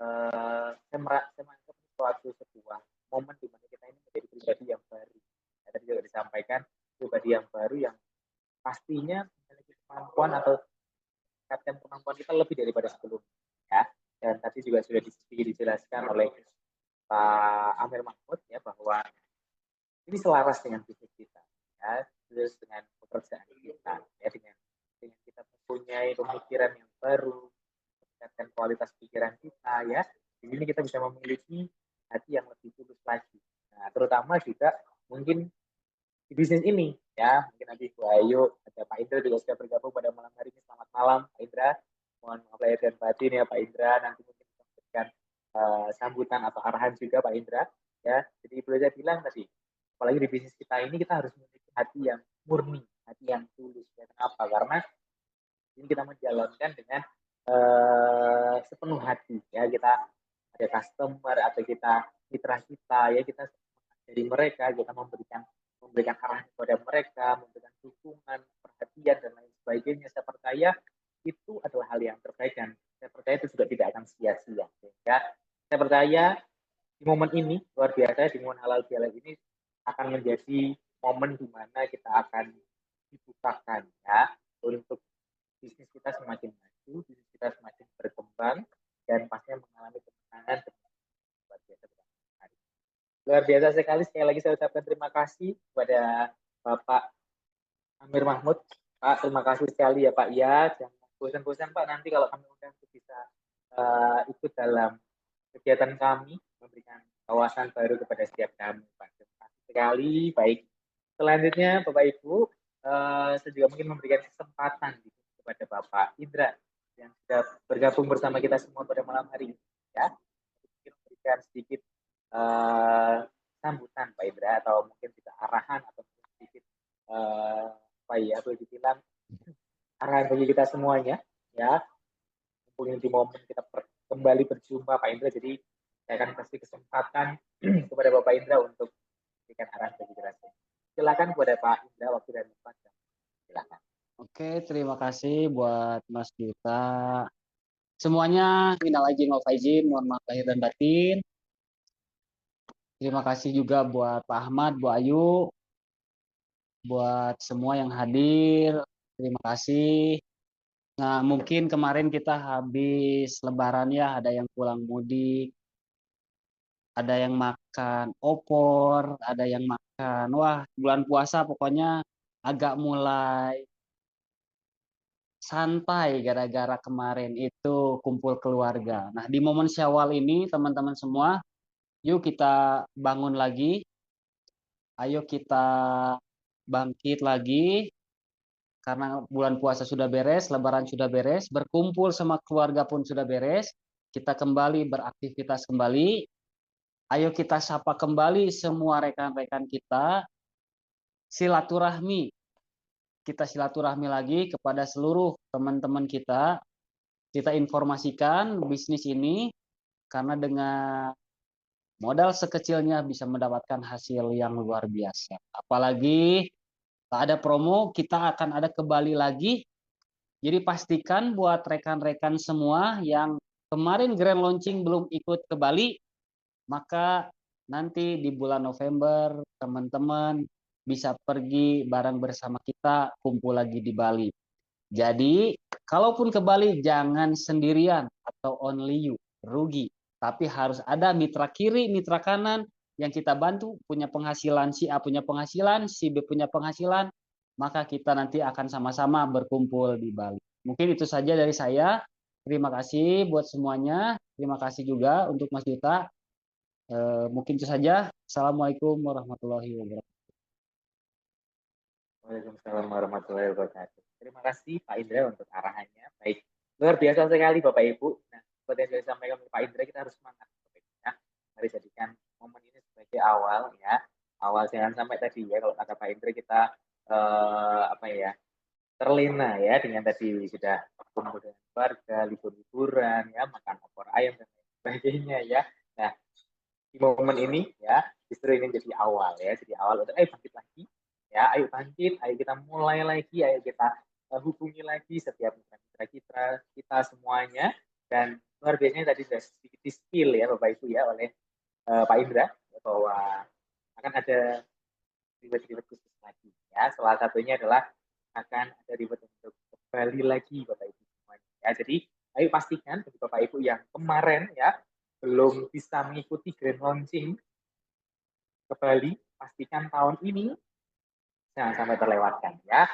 Speaker 1: saya menganggap suatu sebuah momen di mana kita ini menjadi pribadi yang baru. Ya, tadi juga disampaikan pribadi yang baru yang pastinya memiliki kemampuan atau meningkatkan kemampuan kita lebih daripada sebelumnya. Ya. Dan tadi juga sudah dijelaskan oleh Pak Amir Mahmud ya, bahwa ini selaras dengan bisnis kita ya, terus dengan pekerjaan kita ya, dengan kita mempunyai pemikiran yang baru, meningkatkan kualitas pikiran kita ya. Di sini kita bisa memiliki hati yang lebih tulus lagi. Nah, terutama juga mungkin di bisnis ini ya, mungkin nanti Bu Ayu, ada Pak Indra juga sudah bergabung pada malam hari ini. Selamat malam Pak Indra, mohon maaf lahir dan batin ya Pak Indra, nanti mungkin kita memberikan sambutan atau arahan juga Pak Indra ya. Jadi boleh saya bilang tadi, apalagi di bisnis kita ini kita harus memiliki hati yang murni, hati yang tulus ya. Kenapa? Karena ini kita menjalankan dengan sepenuh hati ya. Kita ada customer atau kita mitra kita ya, kita dari mereka, kita memberikan arahan kepada mereka, memberikan dukungan, perhatian dan lain sebagainya. Saya percaya itu adalah hal yang terbaik dan saya percaya itu juga tidak akan sia-sia. Sehingga saya percaya di momen ini luar biasa, di momen halal bihalal ini akan menjadi momen di mana kita akan dibukakan ya untuk bisnis kita semakin maju, bisnis kita semakin berkembang dan pastinya mengalami kemenangan luar biasa. Luar biasa sekali lagi saya ucapkan terima kasih kepada Bapak Amir Mahmud. Pak, terima kasih sekali ya Pak ya. Jangan bosan-bosan Pak, nanti kalau kami undang bisa ikut dalam kegiatan kami, memberikan wawasan baru kepada setiap kami Pak. Terima kasih sekali. Baik, selanjutnya Bapak Ibu, saya juga mungkin memberikan kesempatan kepada Bapak Indra yang sudah bergabung bersama kita semua pada malam hari ini ya. Mungkin memberikan sedikit sambutan Pak Indra atau mungkin juga arahan atau sedikit apa ya, boleh dibilang arahan bagi kita semuanya ya. Mungkin di momen kita kembali berjumpa Pak Indra, jadi saya akan kasih kesempatan kepada Bapak Indra untuk memberikan arahan bagi kita semua. Silakan kepada Pak Indra, waktu dan tempat. Silakan.
Speaker 4: Oke, terima kasih buat Mas Duta. Semuanya minal aidin wal faizin, mohon maaf lahir dan batin. Terima kasih juga buat Pak Ahmad, Bu Ayu, buat semua yang hadir. Terima kasih. Nah, mungkin kemarin kita habis Lebaran ya, ada yang pulang mudik, ada yang makan opor, ada yang makan, wah bulan puasa pokoknya agak mulai santai gara-gara kemarin itu kumpul keluarga. Nah, di momen Syawal ini teman-teman semua, yuk kita bangun lagi. Ayo kita bangkit lagi karena bulan puasa sudah beres, Lebaran sudah beres, berkumpul sama keluarga pun sudah beres. Kita kembali beraktivitas kembali. Ayo kita sapa kembali semua rekan-rekan kita. Silaturahmi. Kita silaturahmi lagi kepada seluruh teman-teman kita. Kita informasikan bisnis ini karena dengan modal sekecilnya bisa mendapatkan hasil yang luar biasa. Apalagi tak ada promo, kita akan ada ke Bali lagi. Jadi pastikan buat rekan-rekan semua yang kemarin grand launching belum ikut ke Bali, maka nanti di bulan November teman-teman bisa pergi bareng bersama kita kumpul lagi di Bali. Jadi kalaupun ke Bali jangan sendirian atau only you, rugi. Tapi harus ada mitra kiri, mitra kanan yang kita bantu, punya penghasilan, si A punya penghasilan, si B punya penghasilan, maka kita nanti akan sama-sama berkumpul di Bali. Mungkin itu saja dari saya. Terima kasih buat semuanya. Terima kasih juga untuk Mas Duta. Mungkin itu saja. Assalamualaikum warahmatullahi wabarakatuh.
Speaker 1: Waalaikumsalam warahmatullahi wabarakatuh. Terima kasih Pak Indra untuk arahannya. Baik, luar biasa sekali Bapak Ibu. Nah, seperti yang sudah disampaikan Pak Indra, kita harus semangat Bapak Ibu ya. Mari jadikan momen ini sebagai awal ya. Awal jangan sampai tadi ya, kalau kata Pak Indra kita apa ya, terlena ya dengan tadi sudah kumpul dengan keluarga, libur-liburan ya, makan opor ayam dan lain sebagainya ya. Nah, di momen ini ya, justru ini jadi awal ya, jadi awal untuk bangkit lagi ya, ayo bangkit, ayo kita mulai lagi, ayo kita hubungi lagi setiap mitra-mitra kita semuanya. Dan luar biasanya tadi sudah sedikit di-spill ya Bapak Ibu ya oleh Pak Indra bahwa akan ada reward khusus lagi ya. Salah satunya adalah akan ada reward untuk kembali lagi Bapak Ibu semuanya ya. Jadi ayo pastikan bagi Bapak Ibu yang kemarin ya belum bisa mengikuti grand launching ke Bali, pastikan tahun ini jangan sampai terlewatkan ya.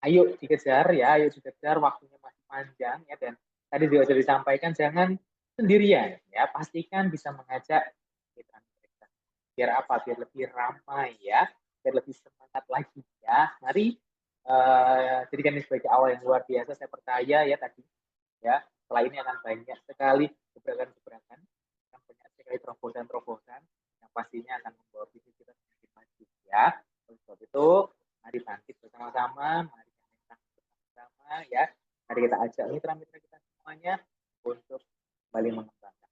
Speaker 1: Ayo dikejar ya, ayo dikejar, waktunya masih panjang ya, dan tadi juga sudah disampaikan jangan sendirian ya, pastikan bisa mengajak mitra-mitra. Biar apa? Biar lebih ramai ya, biar lebih semangat lagi ya. Mari jadikan ini sebagai awal yang luar biasa, saya percaya ya tadi ya, setelah ini akan banyak sekali gebrakan-gebrakan, akan banyak sekali terobosan-terobosan yang pastinya akan membawa bisnis kita semakin maju ya. Oleh sebab itu, mari bangkit bersama-sama, mari kita bersama-sama ya, mari kita ajak mitra-mitra kita semuanya untuk kembali mengembangkan.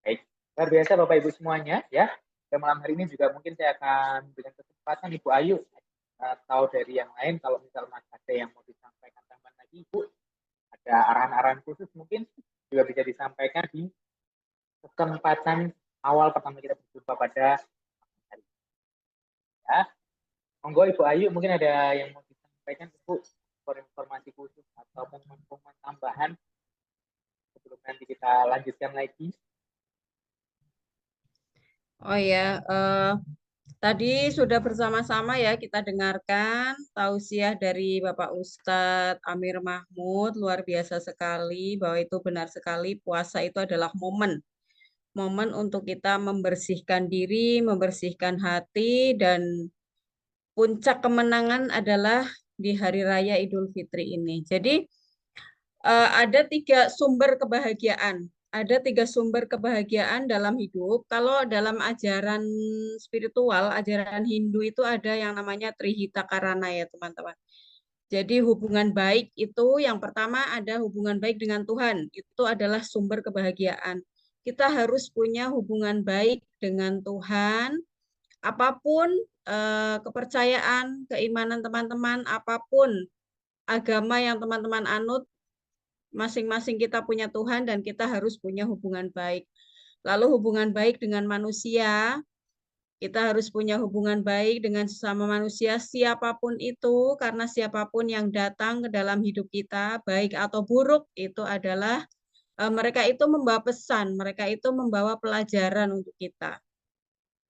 Speaker 1: Baik, luar biasa Bapak Ibu semuanya ya. Dan malam hari ini juga mungkin saya akan berikan kesempatan Ibu Ayu atau dari yang lain, kalau misalnya ada yang mau disampaikan tambahan lagi Ibu, ada arahan-arahan khusus mungkin juga bisa disampaikan di kesempatan awal pertama kita berjumpa pada hari ini. Ya. Monggo Ibu Ayu, mungkin ada yang mau disampaikan Ibu, informasi khusus atau pengumuman tambahan sebelum nanti kita lanjutkan lagi.
Speaker 2: Oh ya, tadi sudah bersama-sama ya kita dengarkan tausiah dari Bapak Ustadz Amir Mahmud, luar biasa sekali bahwa itu benar sekali, puasa itu adalah momen untuk kita membersihkan diri, membersihkan hati, dan puncak kemenangan adalah di Hari Raya Idul Fitri ini. Jadi ada 3 sumber kebahagiaan. Ada 3 sumber kebahagiaan dalam hidup. Kalau dalam ajaran spiritual, ajaran Hindu itu ada yang namanya Trihita Karana ya teman-teman. Jadi hubungan baik itu yang pertama ada hubungan baik dengan Tuhan. Itu adalah sumber kebahagiaan. Kita harus punya hubungan baik dengan Tuhan. Apapun kepercayaan, keimanan teman-teman, apapun agama yang teman-teman anut, masing-masing kita punya Tuhan dan kita harus punya hubungan baik. Lalu hubungan baik dengan manusia, kita harus punya hubungan baik dengan sesama manusia siapapun itu, karena siapapun yang datang ke dalam hidup kita, baik atau buruk, itu adalah mereka itu membawa pesan, mereka itu membawa pelajaran untuk kita.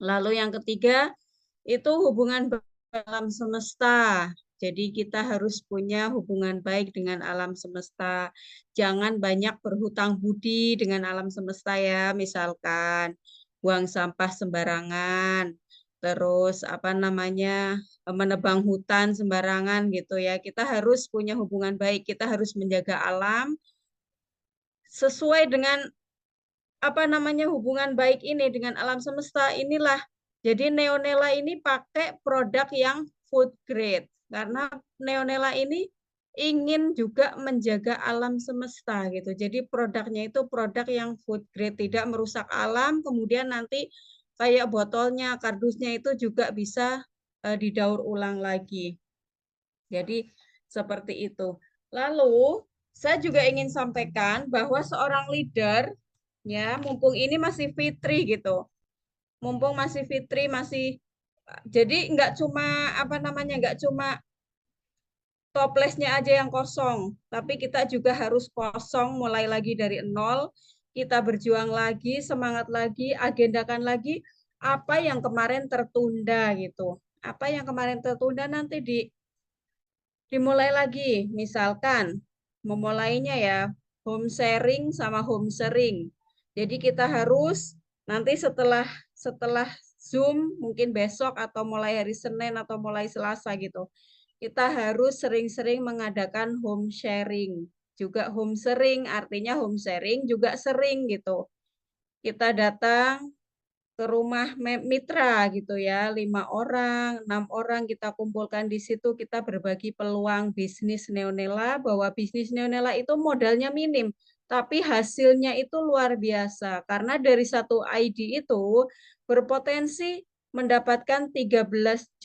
Speaker 2: Lalu yang ketiga, itu hubungan alam semesta. Jadi kita harus punya hubungan baik dengan alam semesta. Jangan banyak berhutang budi dengan alam semesta ya. Misalkan buang sampah sembarangan, terus menebang hutan sembarangan gitu ya. Kita harus punya hubungan baik. Kita harus menjaga alam sesuai dengan hubungan baik ini dengan alam semesta inilah. Jadi Neonela ini pakai produk yang food grade karena Neonela ini ingin juga menjaga alam semesta gitu. Jadi produknya itu produk yang food grade, tidak merusak alam, kemudian nanti kayak botolnya, kardusnya itu juga bisa didaur ulang lagi. Jadi seperti itu. Lalu saya juga ingin sampaikan bahwa seorang leader ya, mumpung ini masih fitri gitu. Mumpung masih fitri, jadi nggak cuma toplesnya aja yang kosong, tapi kita juga harus kosong mulai lagi dari nol. Kita berjuang lagi, semangat lagi, agendakan lagi apa yang kemarin tertunda gitu. Apa yang kemarin tertunda nanti dimulai lagi. Misalkan memulainya ya home sharing sama home sharing. Jadi kita harus nanti setelah Zoom mungkin besok atau mulai hari Senin atau mulai Selasa gitu. Kita harus sering-sering mengadakan home sharing. Juga home sharing artinya home sharing juga sering gitu. Kita datang ke rumah mitra gitu ya, 5 orang, 6 orang kita kumpulkan di situ, kita berbagi peluang bisnis Neonela, bahwa bisnis Neonela itu modalnya minim, tapi hasilnya itu luar biasa, karena dari satu ID itu berpotensi mendapatkan 13.500.000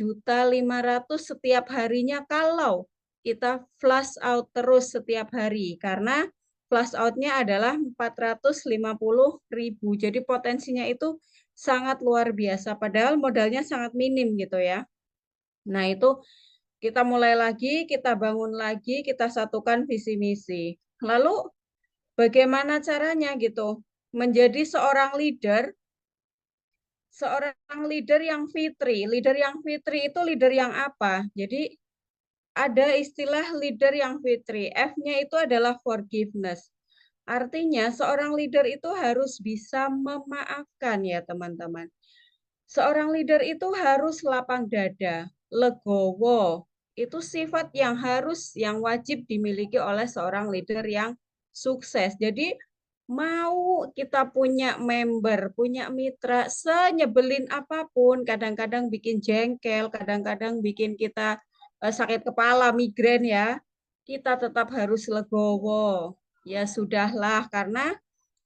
Speaker 2: setiap harinya kalau kita flash out terus setiap hari, karena flash out-nya adalah 450.000, jadi potensinya itu sangat luar biasa, padahal modalnya sangat minim gitu ya. Nah itu kita mulai lagi, kita bangun lagi, kita satukan visi misi. Lalu bagaimana caranya gitu? menjadi seorang leader yang fitri. Leader yang fitri itu leader yang apa? Jadi ada istilah leader yang fitri. F-nya itu adalah forgiveness. Artinya seorang leader itu harus bisa memaafkan ya teman-teman. Seorang leader itu harus lapang dada, legowo. Itu sifat yang wajib dimiliki oleh seorang leader yang sukses. Jadi mau kita punya member, punya mitra, senyebelin apapun, kadang-kadang bikin jengkel, kadang-kadang bikin kita sakit kepala, migrain ya, kita tetap harus legowo. Ya sudahlah, karena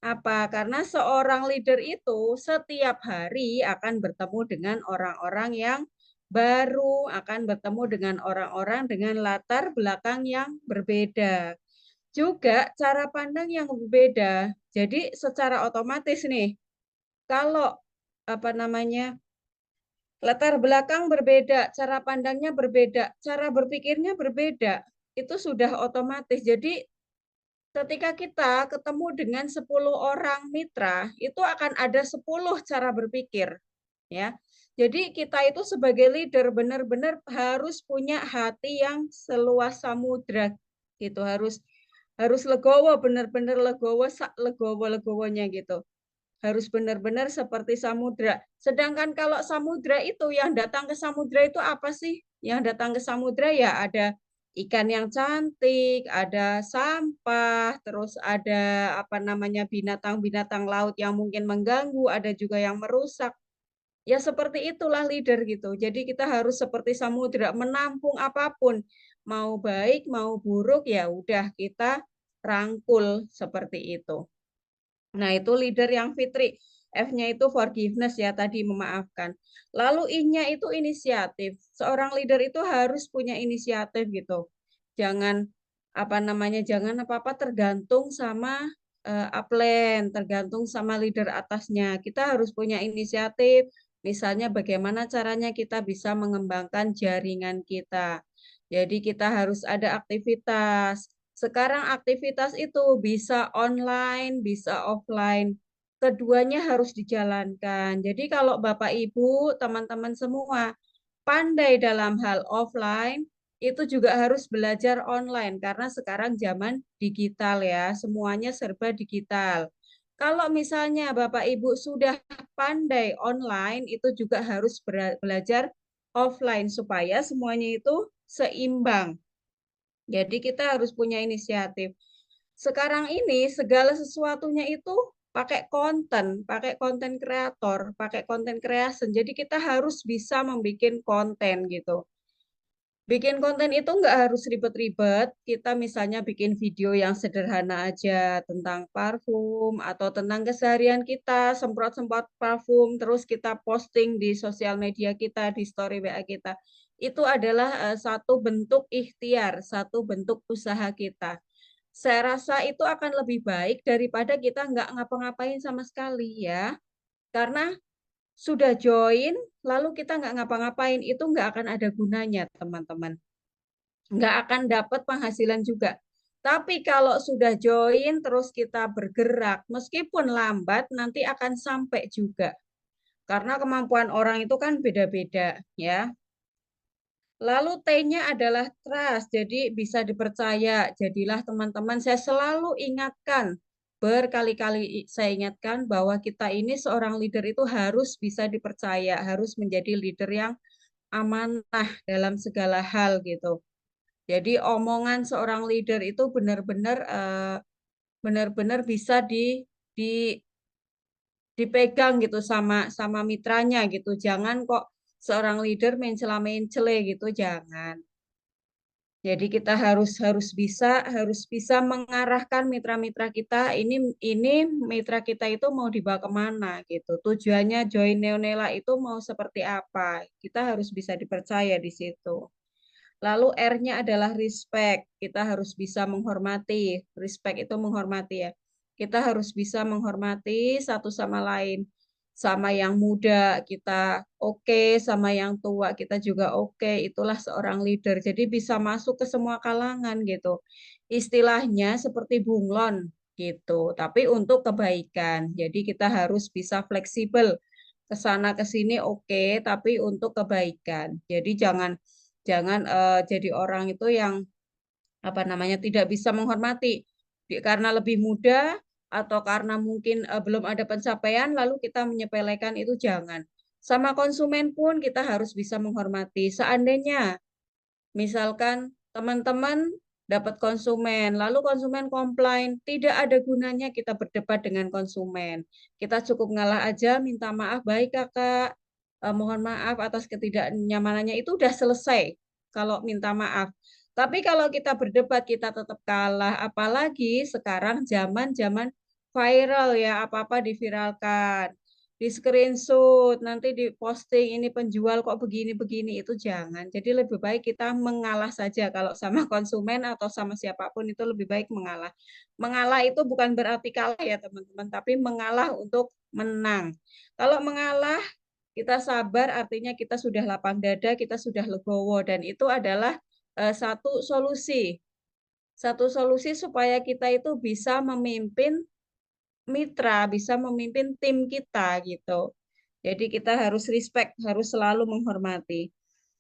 Speaker 2: apa? Karena seorang leader itu setiap hari akan bertemu dengan orang-orang yang baru, akan bertemu dengan orang-orang dengan latar belakang yang berbeda. Juga cara pandang yang berbeda. Jadi secara otomatis nih, kalau apa namanya latar belakang berbeda, cara pandangnya berbeda, cara berpikirnya berbeda, itu sudah otomatis. Jadi ketika kita ketemu dengan 10 orang mitra, itu akan ada 10 cara berpikir, ya. Jadi kita itu sebagai leader benar-benar harus punya hati yang seluas samudra, gitu. Harus legowo, benar-benar legowo, legowo-legowonya gitu. Harus benar-benar seperti samudra. Sedangkan kalau samudra itu, yang datang ke samudra itu apa sih? Yang datang ke samudra ya ada ikan yang cantik, ada sampah, terus ada apa namanya binatang-binatang laut yang mungkin mengganggu, ada juga yang merusak. Ya seperti itulah leader gitu. Jadi kita harus seperti samudra, menampung apapun, mau baik mau buruk ya udah kita rangkul seperti itu. Nah, itu leader yang fitri. F-nya itu forgiveness ya, tadi memaafkan. Lalu I-nya itu inisiatif. Seorang leader itu harus punya inisiatif gitu. Jangan apa namanya, jangan apa-apa tergantung sama upline, tergantung sama leader atasnya. Kita harus punya inisiatif. Misalnya bagaimana caranya kita bisa mengembangkan jaringan kita. Jadi kita harus ada aktivitas. Sekarang aktivitas itu bisa online, bisa offline. Keduanya harus dijalankan. Jadi kalau Bapak Ibu, teman-teman semua pandai dalam hal offline, itu juga harus belajar online karena sekarang zaman digital ya, semuanya serba digital. Kalau misalnya Bapak Ibu sudah pandai online, itu juga harus belajar offline supaya semuanya itu seimbang. Jadi kita harus punya inisiatif. Sekarang ini segala sesuatunya itu pakai konten kreator, pakai konten creation. Jadi kita harus bisa membuat konten gitu. Bikin konten itu nggak harus ribet-ribet. Kita misalnya bikin video yang sederhana aja tentang parfum atau tentang keseharian kita, semprot-semprot parfum, terus kita posting di sosial media kita, di story WA kita. Itu adalah satu bentuk ikhtiar, satu bentuk usaha kita. Saya rasa itu akan lebih baik daripada kita nggak ngapa-ngapain sama sekali ya. Karena sudah join, lalu kita nggak ngapa-ngapain, itu nggak akan ada gunanya, teman-teman. Nggak akan dapat penghasilan juga. Tapi kalau sudah join, terus kita bergerak, meskipun lambat, nanti akan sampai juga. Karena kemampuan orang itu kan beda-beda, ya. Lalu T-nya adalah trust, jadi bisa dipercaya. Jadilah teman-teman, saya selalu ingatkan, berkali-kali saya ingatkan bahwa kita ini seorang leader itu harus bisa dipercaya, harus menjadi leader yang amanah dalam segala hal gitu. Jadi omongan seorang leader itu benar-benar bisa dipegang gitu sama mitranya gitu. Jangan kok seorang leader mencela-mencele gitu, jangan. Jadi kita harus bisa mengarahkan mitra-mitra kita. Ini mitra kita itu mau dibawa kemana gitu. Tujuannya join Neonela itu mau seperti apa. Kita harus bisa dipercaya di situ. Lalu R-nya adalah respect. Kita harus bisa menghormati. Respect itu menghormati ya. Kita harus bisa menghormati satu sama lain. Sama yang muda kita oke, sama yang tua kita juga oke. Itulah seorang leader. Jadi bisa masuk ke semua kalangan gitu. Istilahnya seperti bunglon. gitu. Tapi untuk kebaikan. Jadi kita harus bisa fleksibel ke sana ke sini oke, tapi untuk kebaikan. Jadi jangan jangan jadi orang itu yang apa namanya tidak bisa menghormati karena lebih muda atau karena mungkin belum ada pencapaian lalu kita menyepelekan itu jangan. Sama konsumen pun kita harus bisa menghormati. Seandainya misalkan teman-teman dapat konsumen, lalu konsumen komplain, tidak ada gunanya kita berdebat dengan konsumen. Kita cukup ngalah aja, minta maaf, baik kakak, mohon maaf atas ketidaknyamanannya, itu udah selesai kalau minta maaf. Tapi kalau kita berdebat, kita tetap kalah, apalagi sekarang zaman viral ya, apa-apa diviralkan di screenshot, nanti diposting ini penjual kok begini-begini, itu jangan. Jadi lebih baik kita mengalah saja kalau sama konsumen atau sama siapapun itu lebih baik mengalah. Mengalah itu bukan berarti kalah ya teman-teman, tapi mengalah untuk menang. Kalau mengalah kita sabar artinya kita sudah lapang dada, kita sudah legowo dan itu adalah satu solusi. Satu solusi supaya kita itu bisa memimpin mitra, bisa memimpin tim kita gitu. Jadi kita harus respect, harus selalu menghormati.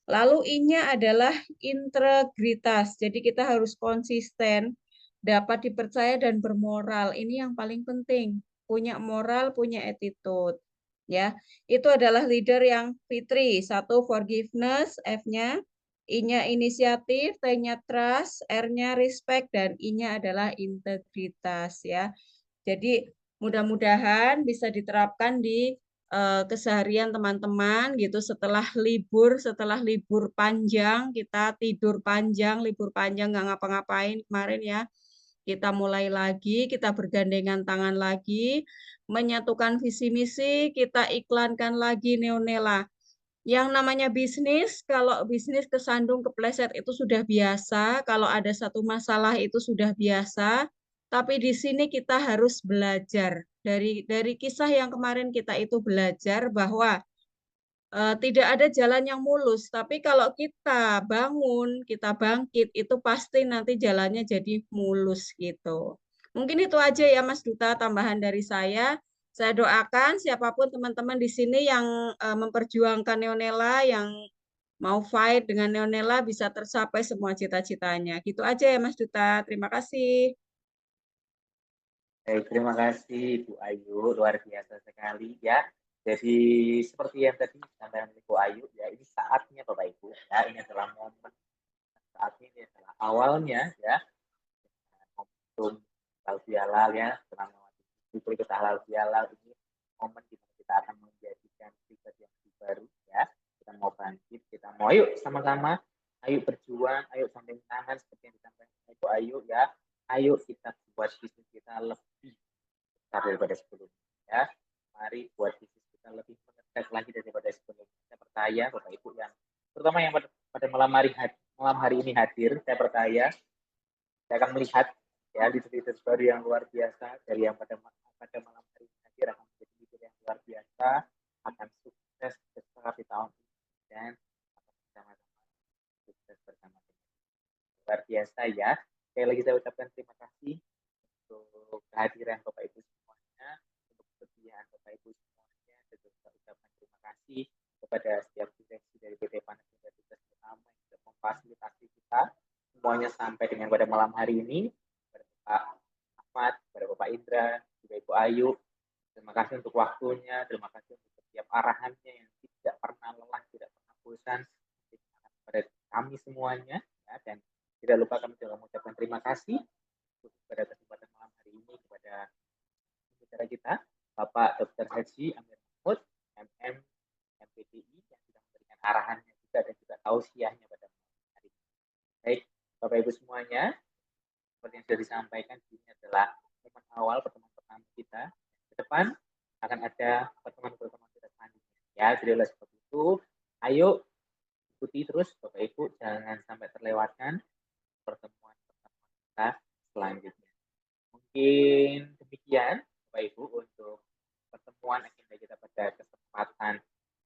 Speaker 2: Lalu I-nya adalah integritas. Jadi kita harus konsisten, dapat dipercaya dan bermoral. Ini yang paling penting. Punya moral, punya attitude. Ya, itu adalah leader yang fitri. Satu forgiveness, F-nya. I-nya inisiatif, T-nya trust, R-nya respect, dan I-nya adalah integritas ya. Jadi mudah-mudahan bisa diterapkan di keseharian teman-teman gitu setelah libur panjang kita tidur panjang, libur panjang nggak ngapa-ngapain kemarin ya. Kita mulai lagi, kita bergandengan tangan lagi, menyatukan visi misi, kita iklankan lagi Neonela. Yang namanya bisnis, kalau bisnis kesandung kepleset itu sudah biasa, kalau ada satu masalah itu sudah biasa, tapi di sini kita harus belajar. Dari kisah yang kemarin kita itu belajar bahwa tidak ada jalan yang mulus, tapi kalau kita bangun, kita bangkit, itu pasti nanti jalannya jadi mulus gitu. Mungkin itu aja ya Mas Duta tambahan dari saya. Saya doakan siapapun teman-teman di sini yang memperjuangkan Neonela, yang mau fight dengan Neonela bisa tercapai semua cita-citanya. Gitu aja ya Mas Duta. Terima kasih.
Speaker 1: Baik, terima kasih Bu Ayu, luar biasa sekali ya. Jadi seperti yang tadi disampaikan Bu Ayu, ya ini saatnya Bapak Ibu, ya ini adalah momen saat ini adalah awalnya ya momentum halal bihalal ya, setelah melewati kita halal bihalal ini momen kita akan menjadikan pribadi yang baru ya. Kita mau bangkit, kita mau ayo sama-sama, ayo berjuang, ayo sanding tangan seperti yang disampaikan Ibu Ayu ya. Ayo kita buat bisnis kita lebih besar daripada sebelumnya ya. Mari buat bisnis kita lebih meningkat lagi daripada sebelumnya. Saya percaya Bapak Ibu yang terutama yang pada malam hari ini hadir, saya percaya saya akan melihat ya leader baru yang luar biasa dari yang pada malam hari ini hadir akan menjadi leader yang luar biasa, akan sukses besar di tahun ini dan akan bersama-sama sukses bersama-sama. Luar biasa ya. Sekali lagi saya ucapkan terima kasih untuk kehadiran Bapak Ibu semuanya, untuk kesediaan Bapak Ibu semuanya, dan juga ucapkan terima kasih kepada setiap direksi dari PT Panas Universitas Utama yang sudah memfasilitasi kita semuanya sampai dengan pada malam hari ini. Kepada Pak Ahmad, kepada Bapak Indra, juga Ibu Ayu, terima kasih untuk waktunya, terima kasih untuk setiap arahannya yang tidak pernah lelah, tidak pernah bosan kepada kami semuanya, ya, dan tidak lupa kami juga mengucapkan terima kasih pada kesempatan malam hari ini kepada bicara kita, Bapak Dr. Haji Amir Mahmud, MM, MPDI, yang sudah memberikan arahannya juga dan juga tausiahnya pada malam hari ini. Baik, Bapak Ibu semuanya, seperti yang sudah disampaikan, ini adalah momen awal pertemuan pertama kita. Ke depan akan ada pertemuan-pertemuan kita selanjutnya. Ya, jadi oleh sebab itu, ayo ikuti terus Bapak Ibu, jangan sampai terlewatkan pertemuan-pertemuan kita selanjutnya. Mungkin demikian Bapak Ibu untuk pertemuan agenda kita pada kesempatan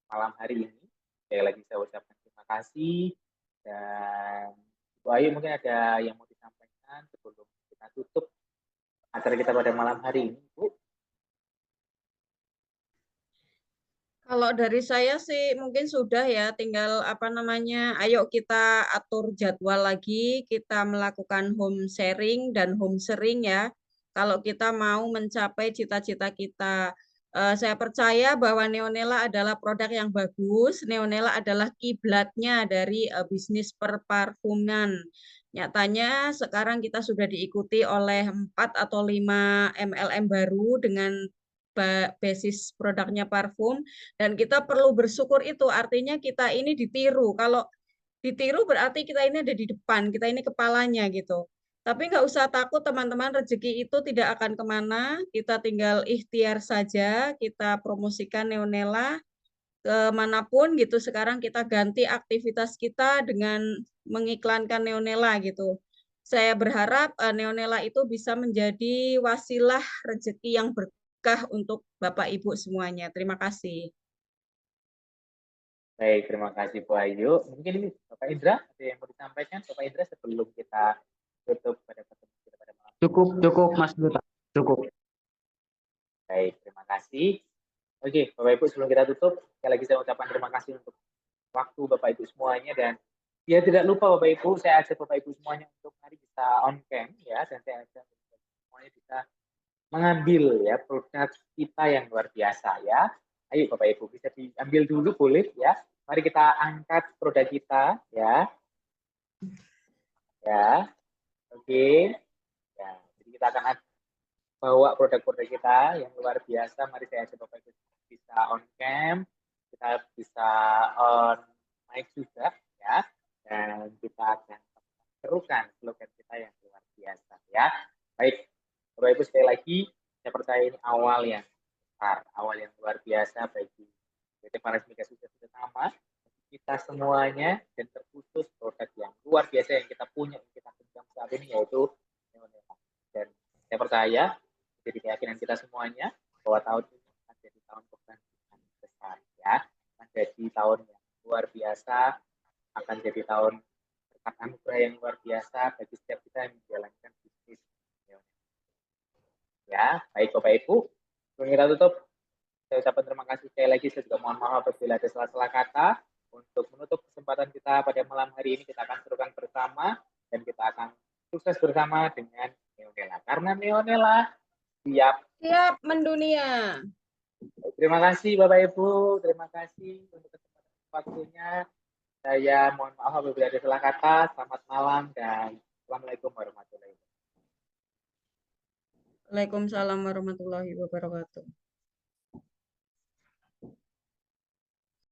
Speaker 1: malam hari ini. Sekali lagi saya ucapkan terima kasih dan Bu Ayu mungkin ada yang mau disampaikan sebelum kita tutup acara kita pada malam hari ini, Bu?
Speaker 2: Kalau dari saya sih mungkin sudah ya, tinggal apa namanya, ayo kita atur jadwal lagi, kita melakukan home sharing dan home sharing ya. Kalau kita mau mencapai cita-cita kita, saya percaya bahwa Neonela adalah produk yang bagus. Neonela adalah kiblatnya dari bisnis perparfuman. Nyatanya sekarang kita sudah diikuti oleh 4 atau 5 MLM baru dengan basis produknya parfum. Dan kita perlu bersyukur itu, artinya kita ini ditiru. Kalau ditiru berarti kita ini ada di depan, kita ini kepalanya gitu. Tapi nggak usah takut teman-teman, rezeki itu tidak akan kemana, kita tinggal ikhtiar saja, kita promosikan Neonela kemanapun gitu. Sekarang kita ganti aktivitas kita dengan mengiklankan Neonela gitu. Saya berharap Neonela itu bisa menjadi wasilah rezeki yang berkah untuk Bapak Ibu semuanya. Terima kasih.
Speaker 1: Baik, terima kasih Bu Ayu. Mungkin ini Bapak Indra ada yang mau disampaikan, Bapak Indra, sebelum kita tutup pada pertemuan kita pada malam.
Speaker 4: Cukup Mas Duta. Cukup.
Speaker 1: Baik, terima kasih. Oke, Bapak Ibu, sebelum kita tutup, sekali lagi saya ucapkan terima kasih untuk waktu Bapak Ibu semuanya, dan ya tidak lupa Bapak Ibu, saya ajak Bapak Ibu semuanya untuk mari kita on cam ya, dan saya ajak semuanya bisa mengambil ya produk kita yang luar biasa ya. Ayo Bapak Ibu, bisa diambil dulu boleh ya. Mari kita angkat produk kita ya. Ya. Oke. Ya, jadi kita akan bawa produk-produk kita yang luar biasa. Mari saya ajak Bapak Ibu bisa on cam, kita bisa on mic juga ya. Dan kita akan serukan slogan kita yang luar biasa ya. Baik, Bapak Ibu, sekali lagi saya percaya ini awal yang besar, awal yang luar biasa bagi PT Parasmika Sukses Bersama, kita semuanya, dan terkhusus produk yang luar biasa yang kita punya, yang kita pegang saat ini, yaitu Neonela. Dan saya percaya, jadi keyakinan kita semuanya, bahwa tahun ini akan jadi tahun kebangkitan besar ya, akan jadi tahun yang luar biasa, akan jadi tahun berkat anugerah yang luar biasa bagi setiap kita yang menjalankan bisnis. Ya, baik Bapak Ibu, sebelum kita tutup, saya ucapkan terima kasih sekali lagi. Saya juga mohon maaf apabila ada salah-salah kata. Untuk menutup kesempatan kita pada malam hari ini, kita akan serukan bersama dan kita akan sukses bersama dengan Neonela. Karena Neonela siap
Speaker 2: mendunia.
Speaker 1: Terima kasih Bapak Ibu, terima kasih untuk kesempatan waktunya. Saya mohon maaf apabila ada salah kata. Selamat malam dan Assalamualaikum warahmatullahi wabarakatuh.
Speaker 2: Waalaikumsalam warahmatullahi wabarakatuh.